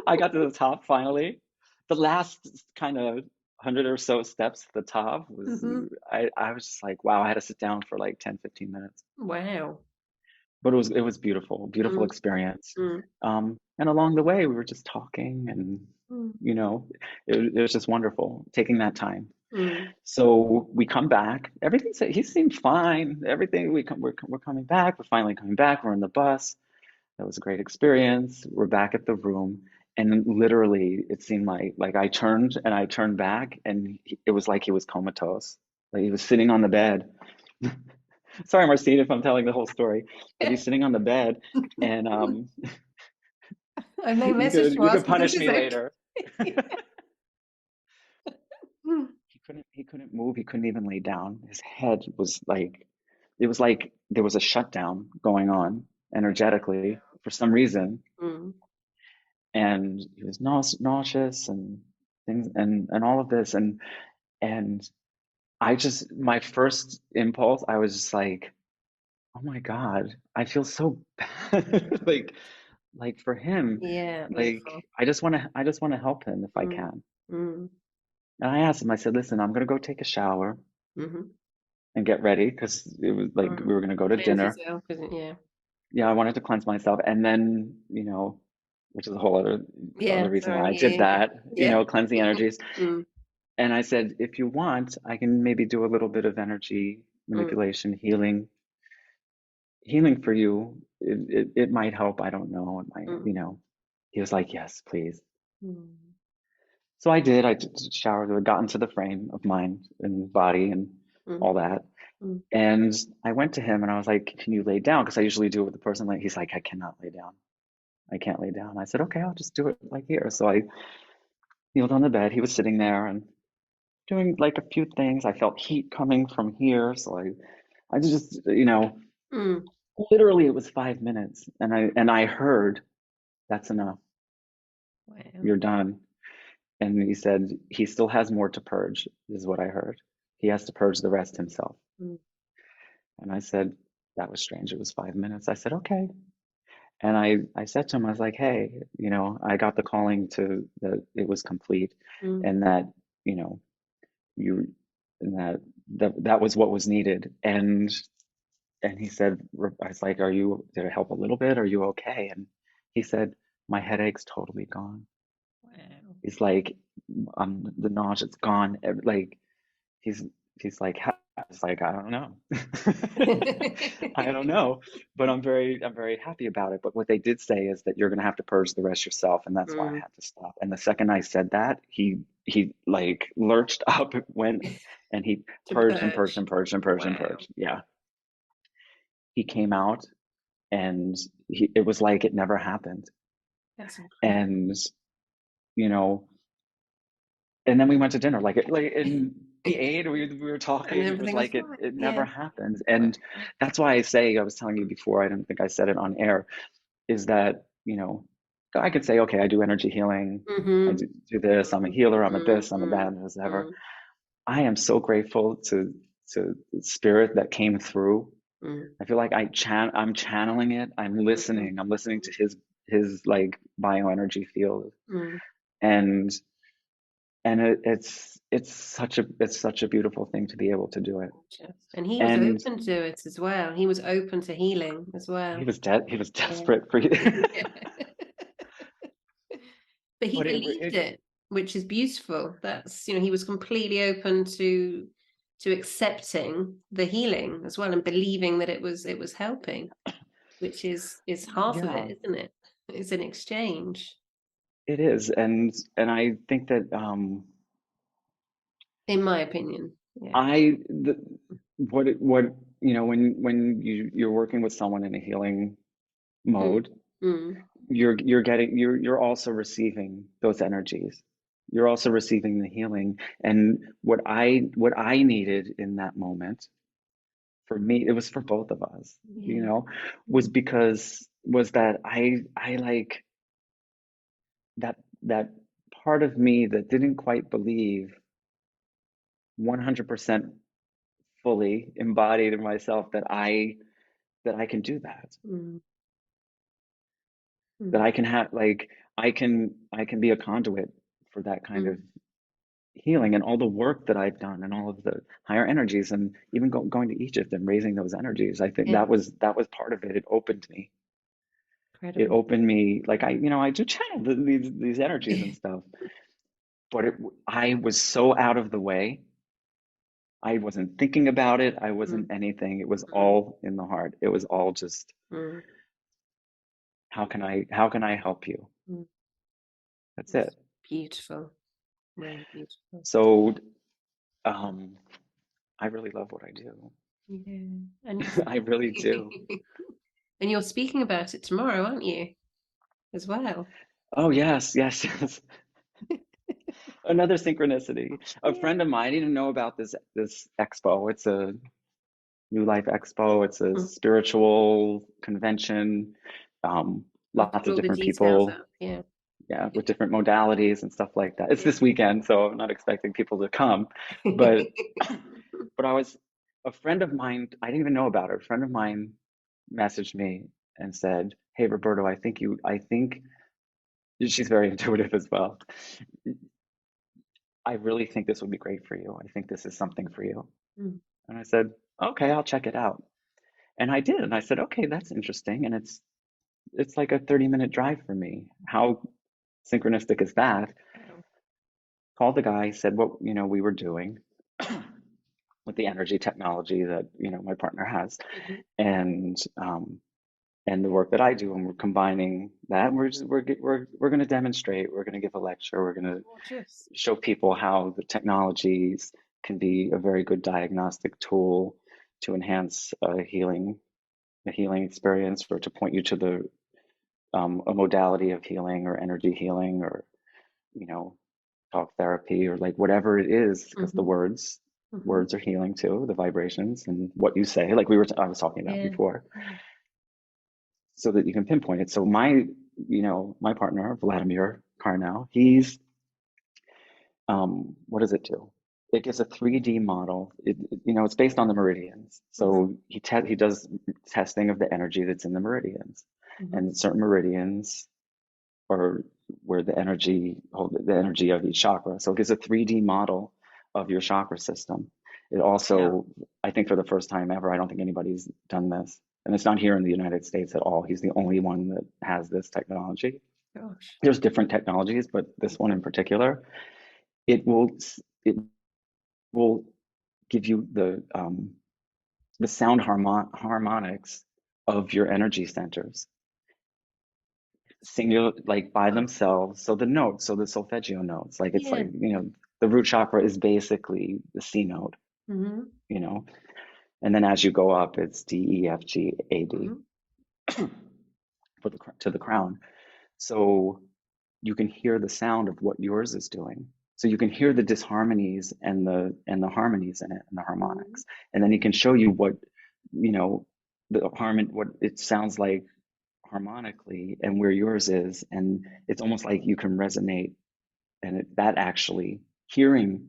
I got to the top finally. The last kind of 100 or so steps to the top was, Mhm. I was just like, wow, I had to sit down for like 10, 15 minutes. Wow. But it was beautiful, beautiful Mm, experience. mm, And along the way, we were just talking, and mm, it was just wonderful taking that time. mm, So we come back. He seemed fine. Everything we're coming back. We're finally coming back. We're in the bus. That was a great experience. We're back at the room, and literally, it seemed like I turned back, and it was like he was comatose. Like he was sitting on the bed. Sorry, Marcine, if I'm telling the whole story, but he's sitting on the bed, and I may you message could to you could ask if this punish is me okay. later. Mm, He couldn't move. He couldn't even lay down. His head was like, it was like there was a shutdown going on energetically for some reason, mm, and he was nauseous and things and all of this, and my first impulse, I was just like, oh my God, I feel so bad. Like for him, yeah, like awful. I just want to help him if I Mm, can. mm, And I asked him, I said, listen, I'm gonna go take a shower mhm, and get ready because it was like we mm. were gonna go to Cleanse dinner. yourself, isn't it? Yeah. Yeah, I wanted to cleanse myself, and then which is a whole other Yeah, reason why I did sorry. that, Yeah, cleanse the yeah. energies. Mm, And I said, if you want, I can maybe do a little bit of energy mm, manipulation, healing for you. It might help. I don't know. It might, mm, He was like, yes, please. mm, So I did. I showered, got into the frame of mind and body and mm, all that. mm, And I went to him and I was like, can you lay down? Because I usually do it with the person. Like, he's like, I cannot lay down. I can't lay down. I said, okay, I'll just do it like here. So I kneeled on the bed. He was sitting there and doing like a few things. I felt heat coming from here. So I just, mm. literally it was 5 minutes. And I heard, that's enough. Wow. You're done. And he said, he still has more to purge, is what I heard. He has to purge the rest himself. Mm, And I said, that was strange. It was 5 minutes. I said, okay. And I said to him, I was like, hey, I got the calling to that it was complete, mm, and that, you know, you and that was what was needed. And he said, I was like, did it help a little bit? Are you okay? And he said, my headache's totally gone. wow. He's like, the nausea's gone. Like he's he's like, I was like, I don't know. I don't know, but I'm very happy about it. But what they did say is that you're going to have to purge the rest yourself, and that's why I Mm. had to stop. And the second I said that, he like lurched up, went, and he To purged and purged purge. and purged and purged and Wow. purged. Yeah, he came out, and it was like it never happened. That's incredible. And you know, and then we went to dinner, and we ate, we were And talking. It was everything was like fine. it never Yeah. happened. Wow. And that's why I say, I was telling you before, I didn't think I said it on air, is that, I could say, okay, I do energy healing, I Mm-hmm. do this, I'm a healer, I'm a this, I'm a Mm-hmm. that, whatever. Mm-hmm. I am so grateful to the spirit that came through. I feel like I'm channeling it. Mm-hmm. I'm listening to his like bioenergy field. Mm-hmm. And it's such a beautiful thing to be able to do it. Gorgeous. And he was And open to it as well. He was open to healing as well. he was Yeah. desperate for you. Yeah. But he But believed it, which is beautiful. That's, he was completely open to accepting the healing as well and believing that it was helping, which is half of yeah, it, isn't it? It's an exchange, it is. And I think that in my opinion. Yeah. I the what when you're working with someone in a healing Mm, mode, mm, you're also receiving those energies. You're also receiving the healing. And what I needed in that moment, for me, it was for both of us, yeah. was Mm, because was that I like that part of me that didn't quite believe 100% fully embodied in myself that I can do that, mm, that mm, I can have, like, I can be a conduit for that kind of mm. healing, and all the work that I've done and all of the higher energies, and even going to Egypt and raising those energies. I think Yeah. that was part of it. It Incredible. opened me, like, I do channel these energies and stuff, but I was so out of the way. I wasn't thinking about it. I Mm, wasn't anything. It was mm, all in the heart. It was all just, mm, how can I help you? mm. That's It's it. beautiful. Really beautiful. So, um, I really love what I do. Yeah. And I really do. and you're speaking about it tomorrow, aren't you? As well. Oh, yes, yes, yes. Another synchronicity. A Yeah. friend of mine didn't know about this expo. It's a New Life Expo. It's a Mm. spiritual convention. Um, I'll Lots put of all the different details people, up. Yeah. yeah, with different modalities and stuff like that. It's Yeah. this weekend, so I'm not expecting people to come. But but a friend of mine, I didn't even know about her. A friend of mine messaged me and said, "Hey, Roberto, I think she's very intuitive as well. I really think this would be great for you. I think this is something for you." Mm, And I said, "Okay, I'll check it out." And I did. And I said, "Okay, that's interesting." And it's like a 30-minute drive for me. How synchronistic is that? wow. Called the guy, said what, we were doing with the energy technology that, my partner has, Mhm. and and the work that I do, and we're combining that. We're going to demonstrate. We're going to give a lecture. We're going to Gorgeous. show people how the technologies can be a very good diagnostic tool to enhance a healing experience, or to point you to a modality of healing, or energy healing, or you know talk therapy, or like whatever it is, because the Hmm. Hmm. words are healing too, the vibrations and what you say, like I was talking about Yeah. before, Yeah. so that you can pinpoint it. So my partner, Vladimir Karnow, he's what does it do? It gives a 3D model. It's based on the meridians. Mhm. So he does testing of the energy that's in the meridians, Mhm. and certain meridians are where the energy of each chakra. So it gives a 3D model of your chakra system. It Yeah. also, I think for the first time ever, I don't think anybody's done this, and it's not here in the United States at all. He's the only one that has this technology. Gosh. There's different technologies, but this one in particular, it will it will give you the sound harmonics of your energy centers, singular, like by themselves. So the notes, so the solfeggio notes, like it's Yeah. like, the root chakra is basically the C note, Mm-hmm. and then as you go up, it's D, E, F, G, A, D to the crown. So you can hear the sound of what yours is doing. So you can hear the disharmonies and the harmonies in it and the harmonics. And then he can show you what, what it sounds like harmonically and where yours is. And it's almost like you can resonate, and that actually hearing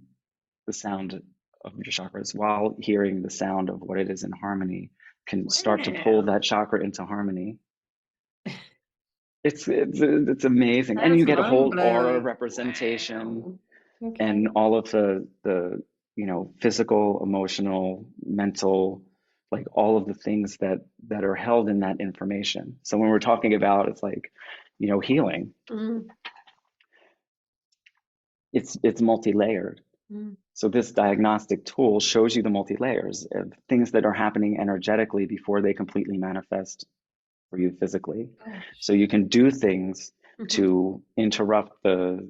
the sound of your chakras while hearing the sound of what it is in harmony can start to pull Wow. that chakra into harmony. It's amazing, and That's you get a mind whole aura blowing. representation Wow. Okay. and all of the physical, emotional, mental, like all of the things that are held in that information. So when we're talking about, it's like, healing, Mm, it's multi-layered. mm. So this diagnostic tool shows you the multi-layers of things that are happening energetically before they completely manifest for you physically. Gosh. So you can do things Mm-hmm. to interrupt the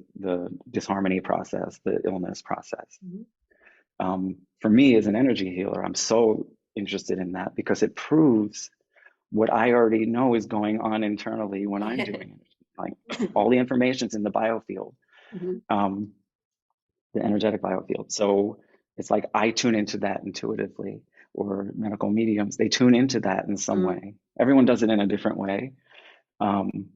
disharmony process, the illness process. Mm-hmm. For me as an energy healer, I'm so interested in that because it proves what I already know is going on internally when I'm doing it. Like all the information's in the biofield, Mm-hmm. um, the energetic biofield. So it's like I tune into that intuitively, or medical mediums, they tune into that in some Mm. way. Everyone does it in a different way. Um,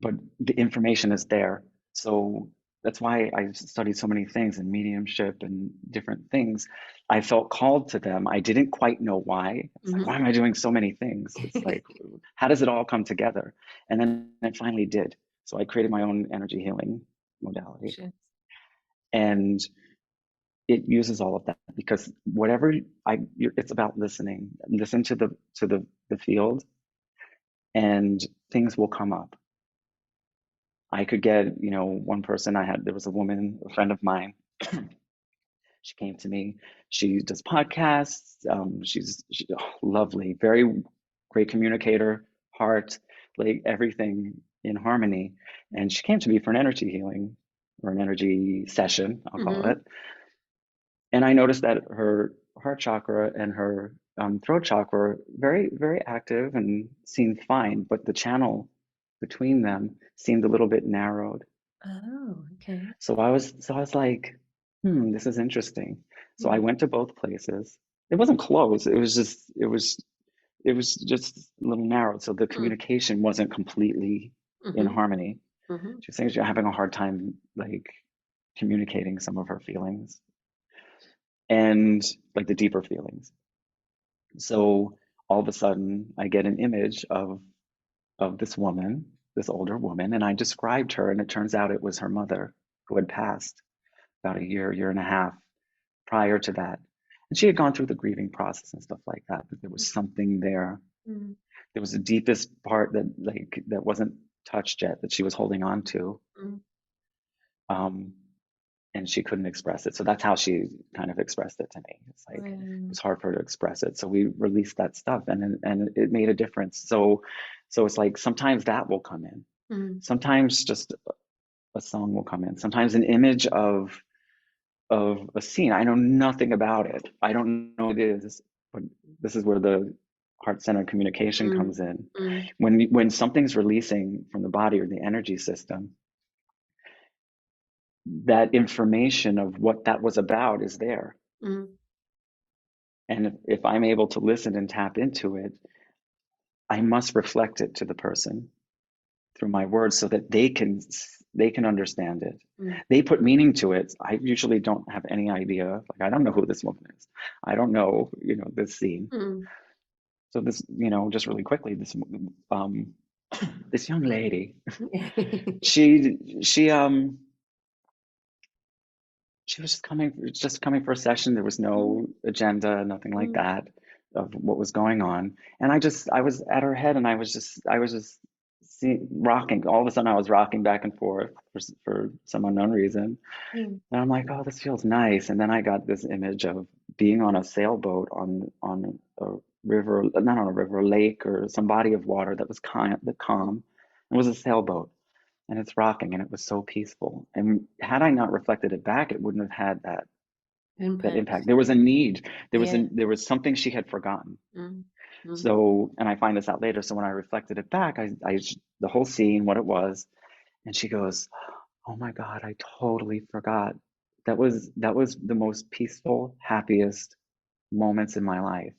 but the information is there. So that's why I studied so many things in mediumship and different things. I felt called to them. I didn't quite know why. It's like, Mm-hmm. why am I doing so many things? It's like, how does it all come together? And then it finally did. So I created my own energy healing modality. Shit. And it uses all of that because whatever it's about listening. Listen to the field, and things will come up. I could get, one person there was a woman, a friend of mine. She came to me. She does podcasts. She's lovely, very great communicator, heart, like everything in harmony. And she came to me for an energy healing or an energy session, I'll call Mm-hmm. it. And I noticed that her heart chakra and her throat chakra were very, very active and seemed fine, but the channel between them seemed a little bit narrowed. Oh, okay. So I was like, this is interesting. So I Mm. went to both places. It wasn't close. It was just a little narrowed. So the Mm. communication wasn't completely in Mm-hmm. harmony. Mm-hmm. She was saying she's having a hard time like communicating some of her feelings and like the deeper feelings. So all of a sudden I get an image of this woman, this older woman, and I described her, and it turns out it was her mother who had passed about a year and a half prior to that. And she had gone through the grieving process and stuff like that, but there was something there. Mm. There was the deepest part that wasn't touched yet that she was holding on to. Mm. Um, and she couldn't express it. So that's how she kind of expressed it to me. It's like it Wow. was hard for her to express it. So we released that stuff, and it made a difference. So it's like sometimes that will come in. Mm. Sometimes just a song will come in. Sometimes an image of a scene. I know nothing about it. I don't know what it is, but this is where the heart-centered communication Mm. comes in. Mm. When something's releasing from the body or the energy system, that information of what that was about is there. Mm. And if I'm able to listen and tap into it, I must reflect it to the person through my words so that they can understand it. Mm. They put meaning to it. I usually don't have any idea. Like I don't know who this woman is. I don't know, this scene. Mm. So this, just really quickly, um this young lady, she she um she was just coming for a session. There was Mm. no agenda, nothing like Mm. that of what was going on. And I was at her head, and I was just rocking. All of a sudden, I was rocking back and forth for some unknown reason. Mm. And I'm like, oh, this feels nice. And then I got this image of being on a sailboat on a river, not on a river, a lake or some body of water that was calm. It was a sailboat and it's rocking and it was so peaceful. And had I not reflected it back, it wouldn't have had that Impact. impact. There was a need. Yeah. There was something she had forgotten. Mm. Mm. So, and I find this out later. So when I reflected it back, the whole scene, what it was, and she goes, "Oh my God, I totally forgot. That was the most peaceful, happiest moments in my life."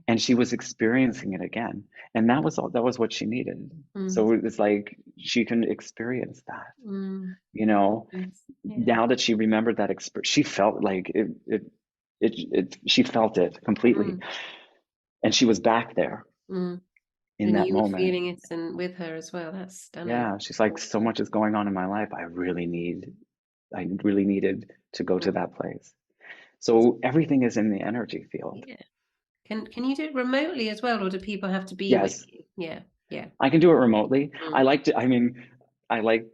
And she was experiencing it again. And that was what she needed. Mm. So it's like she can experience that, Mm. you know, Yes. Yeah. now that she remembered that experience, she felt like she felt it completely. Mm. And she was back there Mm. in And that you were moment. feeling it and with her as well. That's stunning. Yeah. She's like, so much is going on in my life. I really needed to go to Mm. that place. So everything is in the energy field. Yeah. Can you do it remotely as well, or do people have to be with Yes, you? Yeah. Yeah. I can do it remotely. Mm. I mean, I like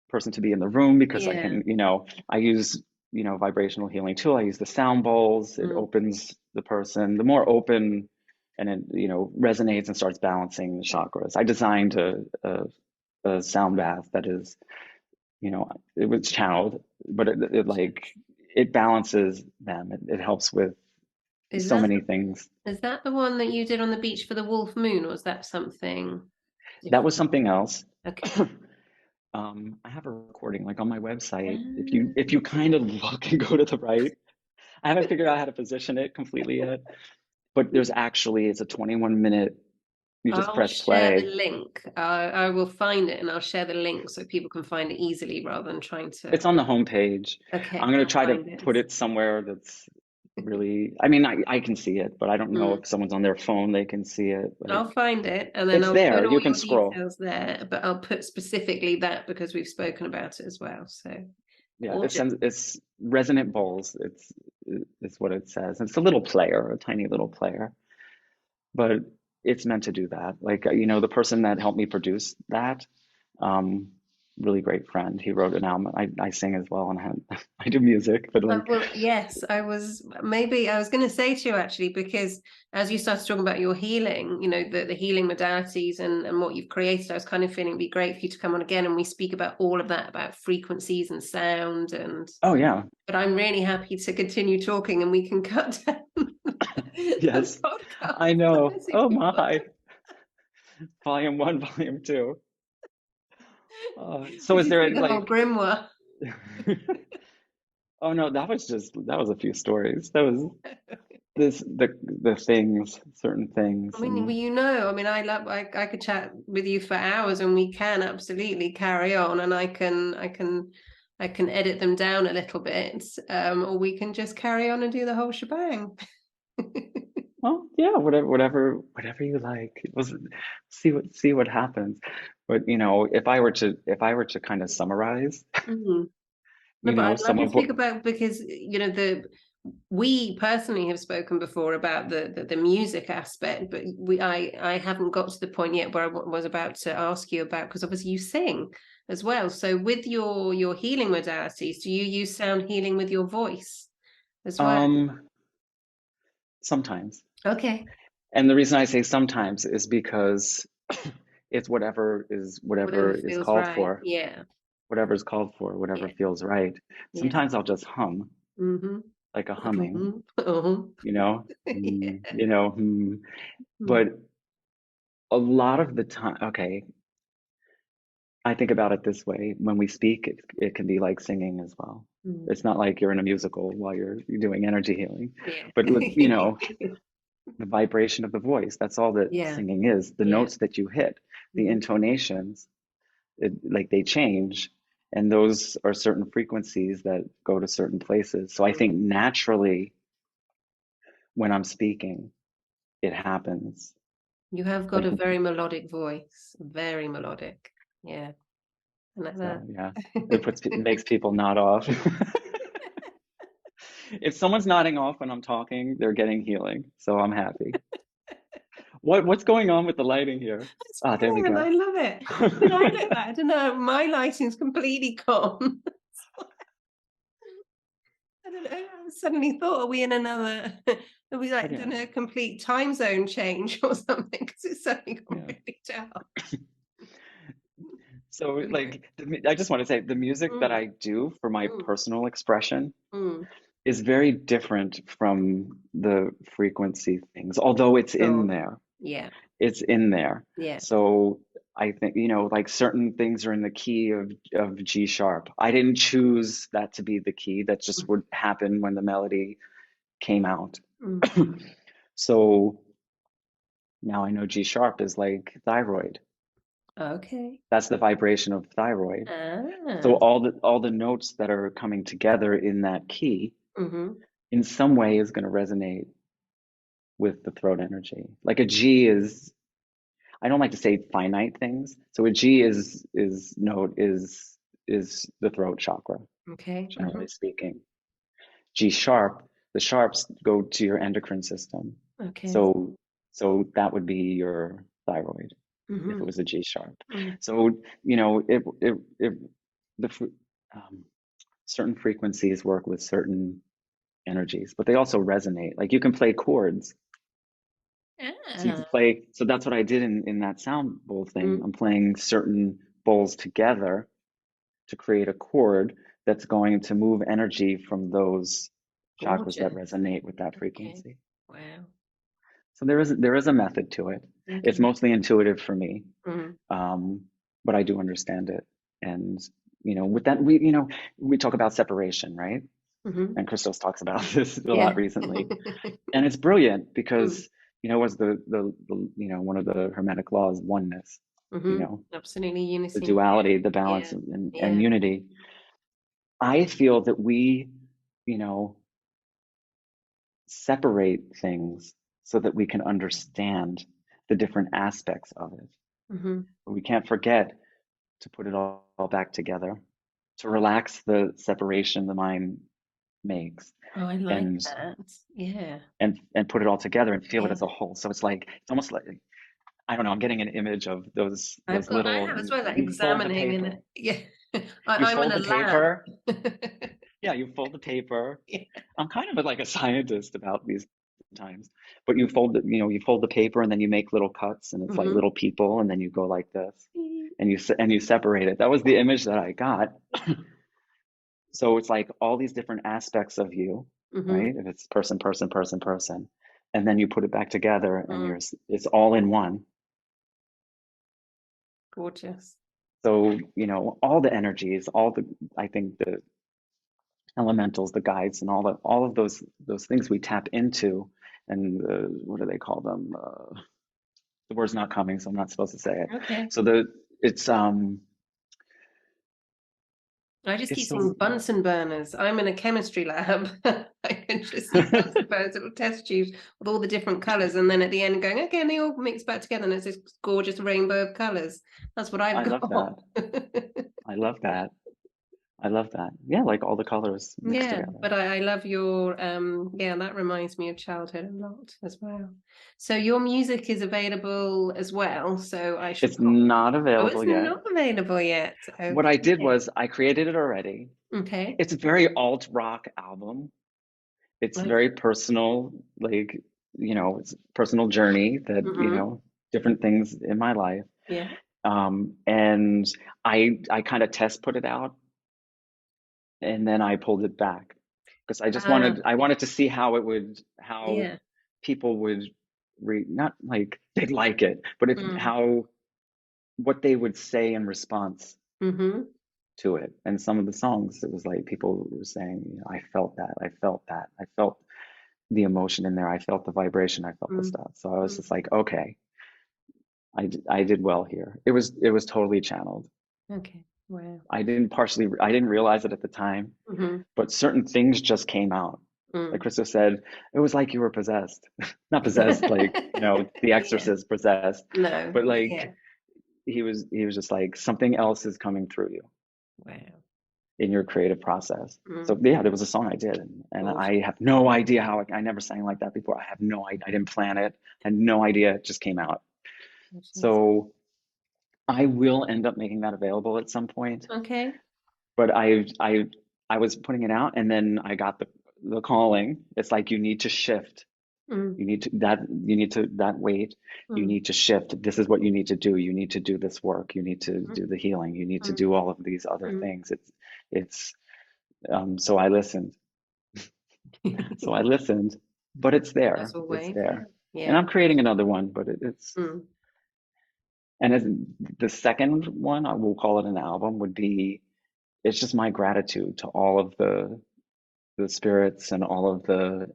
person to be in the room because I Yeah. can, I use, vibrational healing tool. I use the sound bowls. It Mm. opens the person. The more open and it, resonates and starts balancing the chakras. I designed a sound bath that is, it was channeled, but it balances them. It helps with Is so that many things. is that the one that you did on the beach for the Wolf Moon, or was that something That was different? something else. Okay. I have a recording like on my website. If you Ah. kind of look and go to the right, I haven't figured out how to position it completely yet, but it's a 21-minute, you just I'll press share the play. link. I will find it and I'll share the link so people can find it easily rather than trying to. It's on the homepage. I'm Okay, going to I'll try to find it. put it somewhere that's really, I mean, I can see it, but I don't know Mm. if someone's on their phone, they can see it, but I'll find it and then it's I'll put there. all You can your scroll. details there, but I'll put specifically that because we've spoken about it as well. So Yeah, gorgeous. it's resonant bowls. It's what it says. It's a little player, a tiny little player, but it's meant to do that. Like, the person that helped me produce that, um, really great friend. He wrote an album. I sing as well, and I do music, but like, Well, yes, I was going to say to you actually, because as you started talking about your healing, the healing modalities and what you've created, I was kind of feeling it'd be great for you to come on again and we speak about all of that, about frequencies and sound. oh yeah, But I'm really happy to continue talking and we can cut down the yes, podcast I know. unless you Oh people my, volume one, volume two. So we is just there do the whole like, grimoire. oh no, that was a few stories. That was the things, certain I things, mean, and well, I mean, I could chat with you for hours and we can absolutely carry on and I can edit them down a little bit, or we can just carry on and do the whole shebang. well, yeah, whatever you like. See what happens. But if I were to kind of summarize, Mhm. No, but I'd love some to of what, speak about because we personally have spoken before about the music aspect, but I haven't got to the point yet where I was about to ask you about, because obviously you sing as well. So with your healing modalities, do you use sound healing with your voice as well? um, sometimes. Okay, And the reason I say sometimes is because it's whatever whatever is feels called right. for, Yeah, whatever yeah, feels right. yeah. Sometimes I'll just hum, Mm-hmm. like a humming, Uh-huh. you know, Yeah. Mm. But a lot of the time, okay, I think about it this way. When we speak, it can be like singing as well. Mm. It's not like you're in a musical while you're doing energy healing, Yeah. but the vibration of the voice, that's all that Yeah. singing is. The Yeah. notes that you hit, the Mhm. intonations, like they change, and those are certain frequencies that go to certain places. So I think naturally when I'm speaking, it happens. You have got Like, a very melodic voice, very melodic. Yeah, I like so yeah, that. it makes people nod off. If someone's nodding off when I'm talking, they're getting healing. So I'm happy. What's going on with the lighting here? It's Ah, there we brilliant. go. I love it. When I look back, I don't know, my lighting's completely gone. I don't know. I suddenly thought, are we in another? Are we like Yeah, doing a complete time zone change or something? Because it's suddenly gone yeah. really dark. So Okay. like, I just want to say the music that Mm, I do for my mm, personal expression mm. is very different from the frequency things, although it's in Sure. there. Yeah. It's in there. Yeah. So I think, like certain things are in the key of G sharp. I didn't choose that to be the key. That just would happen when the melody came out. Mm. So now I know G sharp is like thyroid. Okay. That's the vibration of thyroid. So Ah. all the notes that are coming together in that key Mm-hmm. in some way is going to resonate with the throat energy. Like a G is, I don't like to say finite things. So a G is note is the throat chakra, Okay. Mm-hmm. generally speaking. G sharp, the sharps go to your endocrine system. Okay. So that would be your thyroid if Mm-hmm. it was a G sharp. Mm. So, it the um, certain frequencies work with certain energies, but they also resonate. Like you can play chords. So you can Ah. play, so that's what I did in that sound bowl thing. Mm. I'm playing certain bowls together to create a chord that's going to move energy from those chakras that Gorgeous. resonate with that Okay. frequency. Wow. So there is a method to it. It's Okay. mostly intuitive for me, Mm. um, but I do understand it. And with that, we talk about separation, right? Mm-hmm. And Christos talks about this a lot Yeah. recently, and it's brilliant Mm. because was the one of the hermetic laws, oneness, you Mm-hmm. know Absolutely. the Unity. duality, the Yeah. balance, and Yeah. unity. I feel that we you know separate things so that we can understand the different aspects of it, Mm-hmm. but we can't forget to put it all back together, to relax the separation the mind makes, Oh, I like and that. Yeah. put it all together and feel it Yeah. as a whole. So it's almost like, I don't know, I'm getting an image of those I little, have as well, like you fold the examining paper, and yeah. you I'm in fold a the lab. paper, yeah, you fold the paper. Yeah. I'm kind of like a scientist about these times, but you fold the paper and then you make little cuts and it's like Mm-hmm. little people and then you go like this and you separate it. That was the image that I got. So it's like all these different aspects of you, Mm-hmm. right? If it's person, person, person, person, and then you put it back together and Mm. it's all in one. Gorgeous. So, all the energies, I think the elementals, the guides, and all of those things we tap into, and what do they call them? The word's not coming, so I'm not supposed to say it. Okay. So it's I just keep it's seeing the Bunsen burners. I'm in a chemistry lab. I can just see Bunsen burners, little test tubes with all the different colours, and then at the end going, okay, and they all mix back together, and it's this gorgeous rainbow of colours. That's what I've I love that. got. I love that. I love that. Yeah, like all the colors mixed Yeah, together. but I love your yeah, that reminds me of childhood a lot as well. So your music is available as well, so I should It's not oh, available it's yet. not available yet. What I did Okay. was I created it already. Okay. It's a very alt rock album. It's Okay. very personal, like, it's a personal journey that, Mm-hmm. different things in my life. Yeah. And I kind of test put it out and then I pulled it back because I wanted to see how Yeah. people would not like they'd like it, but if Mm. how what they would say in response Mm-hmm. to it. And some of the songs, it was like people were saying, I felt that, I felt that, I felt the emotion in there, I felt the vibration, I felt the Mm. stuff. So I was Mm. just like, okay, I did well here. It was totally channeled. Okay. Wow. I didn't realize it at the time, Mm-hmm. but certain things just came out. Like Mm. Krista said, it was like you were possessed. Not possessed, like, the Yeah. exorcist possessed, No. but like Yeah. he was just like something else is coming through you. Wow. in your creative process. So Mm. yeah, there was a song I did, and Gorgeous. I have no idea how I never sang like that before. I have no idea. I didn't plan it. I had no idea. It just came out. Gorgeous. So I will end up making that available at some point. Okay. But I was putting it out, and then I got the calling. It's like you need to shift. Mm. You need to that weight. You Mm. need to shift. This is what you need to do. You need to do this work. You need to Mm. do the healing. You need to Mm. do all of these other Mm. things. It's so I listened. So I listened, but it's As there. It's always. there. And Yeah. I'm creating another one, but it's Mm. and as the second one, I will call it an album, would be it's just my gratitude to all of the spirits and all of the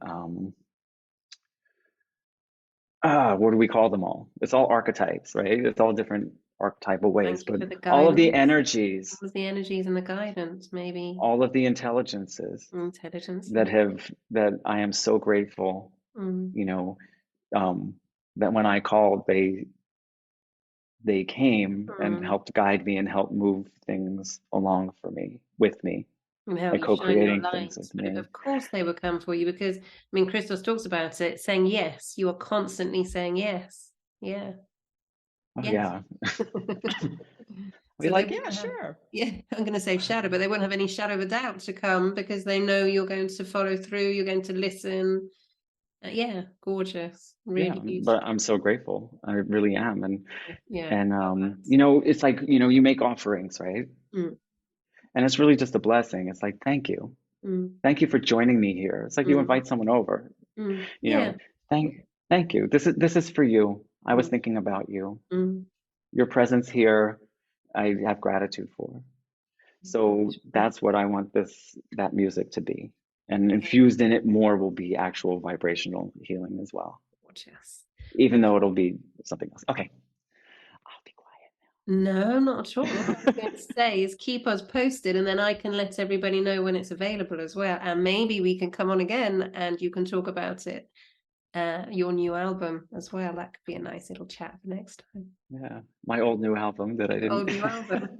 what do we call them all? It's all archetypes, right? It's all different archetypal ways, Thank you but for the all of the guidance. energies, What was the energies and the guidance? Maybe all of the intelligences intelligence. that I am so grateful, Mm. you know, um, that when I called, they came and Mm. helped guide me and help move things along for me, with me, And help like you shine your co-creating things light. with But me. of course they will come for you because, I mean, Christos talks about it, saying yes. You are constantly saying yes. Yeah. Oh Yes. yeah. I'll be So they like, yeah, won't have, sure. yeah, I'm going to say shadow, but they won't have any shadow of a doubt to come because they know you're going to follow through, you're going to listen. Yeah, gorgeous. Yeah, Really but beautiful. I'm so grateful. I really am. Yeah. And Love that. you know, it's like, you know, you make offerings, right? Mm. And it's really just a blessing. It's like, thank you. Mm. Thank you for joining me here. It's like you Mm. invite someone over, Mm. you Yeah. know, thank you. This is for you. I was Mm. thinking about you. Mm. Your presence here, I have gratitude for. So that's what I want that music to be. And Yeah, infused in it more will be actual vibrational healing as well, gorgeous. even though it'll be something else. Okay, I'll be No, not at all. All I was going quiet to say is keep us posted, and then I can let everybody know when it's available as well. And maybe we can come on again and you can talk about it, your new album as well. That could be a nice little chat for next time. now. Yeah, my old new album that I Your didn't. old new album.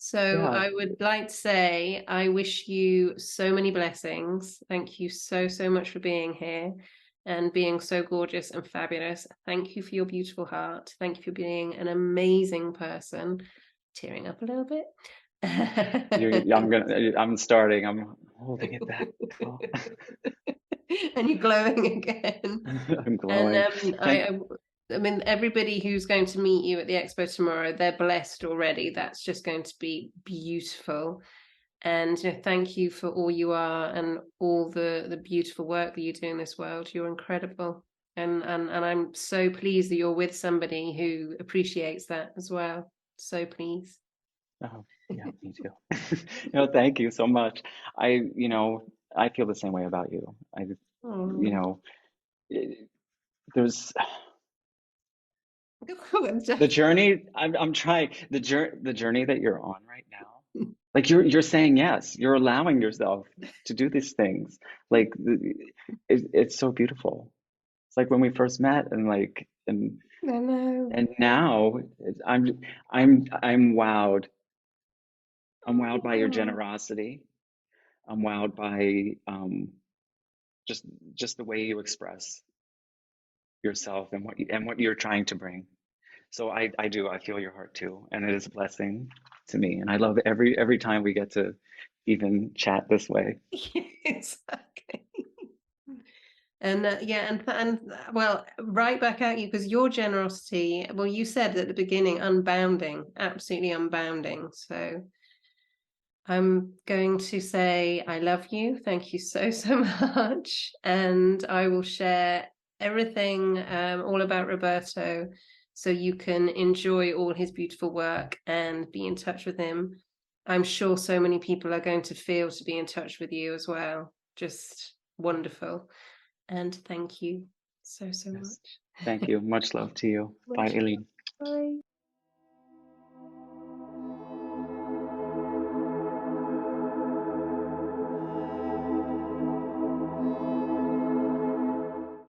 So Yeah, I would like to say I wish you so many blessings. Thank you so, so much for being here and being so gorgeous and fabulous. Thank you for your beautiful heart. Thank you for being an amazing person. Tearing up a little bit. I'm starting. I'm holding it back. Oh. And you're glowing again. I'm And glowing. Thank. I mean, everybody who's going to meet you at the expo tomorrow, they're blessed already. That's just going to be beautiful. And you know, thank you for all you are and all the beautiful work that you do in this world. You're incredible. And I'm so pleased that you're with somebody who appreciates that as well. So pleased. Oh, yeah, me too. No, thank you so much. You know, I feel the same way about you. You Oh. know, eh, there's the Just- journey. I'm trying the journey that you're on right now. Like you're saying yes. You're allowing yourself to do these things. Like it's so beautiful. It's like when we first met, and like I know. and now I'm wowed. I'm wowed by your Oh. generosity. I'm wowed by just the way you express yourself and what you're trying to bring. So I feel your heart too, and it is a blessing to me. And I love every time we get to even chat this way. Exactly. And yeah, well, right back at you because your generosity, well, you said at the beginning, unbounding, absolutely unbounding. So I'm going to say I love you. Thank you so, so much. And I will share everything all about Roberto so you can enjoy all his beautiful work and be in touch with him. I'm sure so many people are going to feel to be in touch with you as well. Just wonderful. And thank you so, so Yes. much. Thank you. Much love to you. Bye, Much love. Eileen. Bye.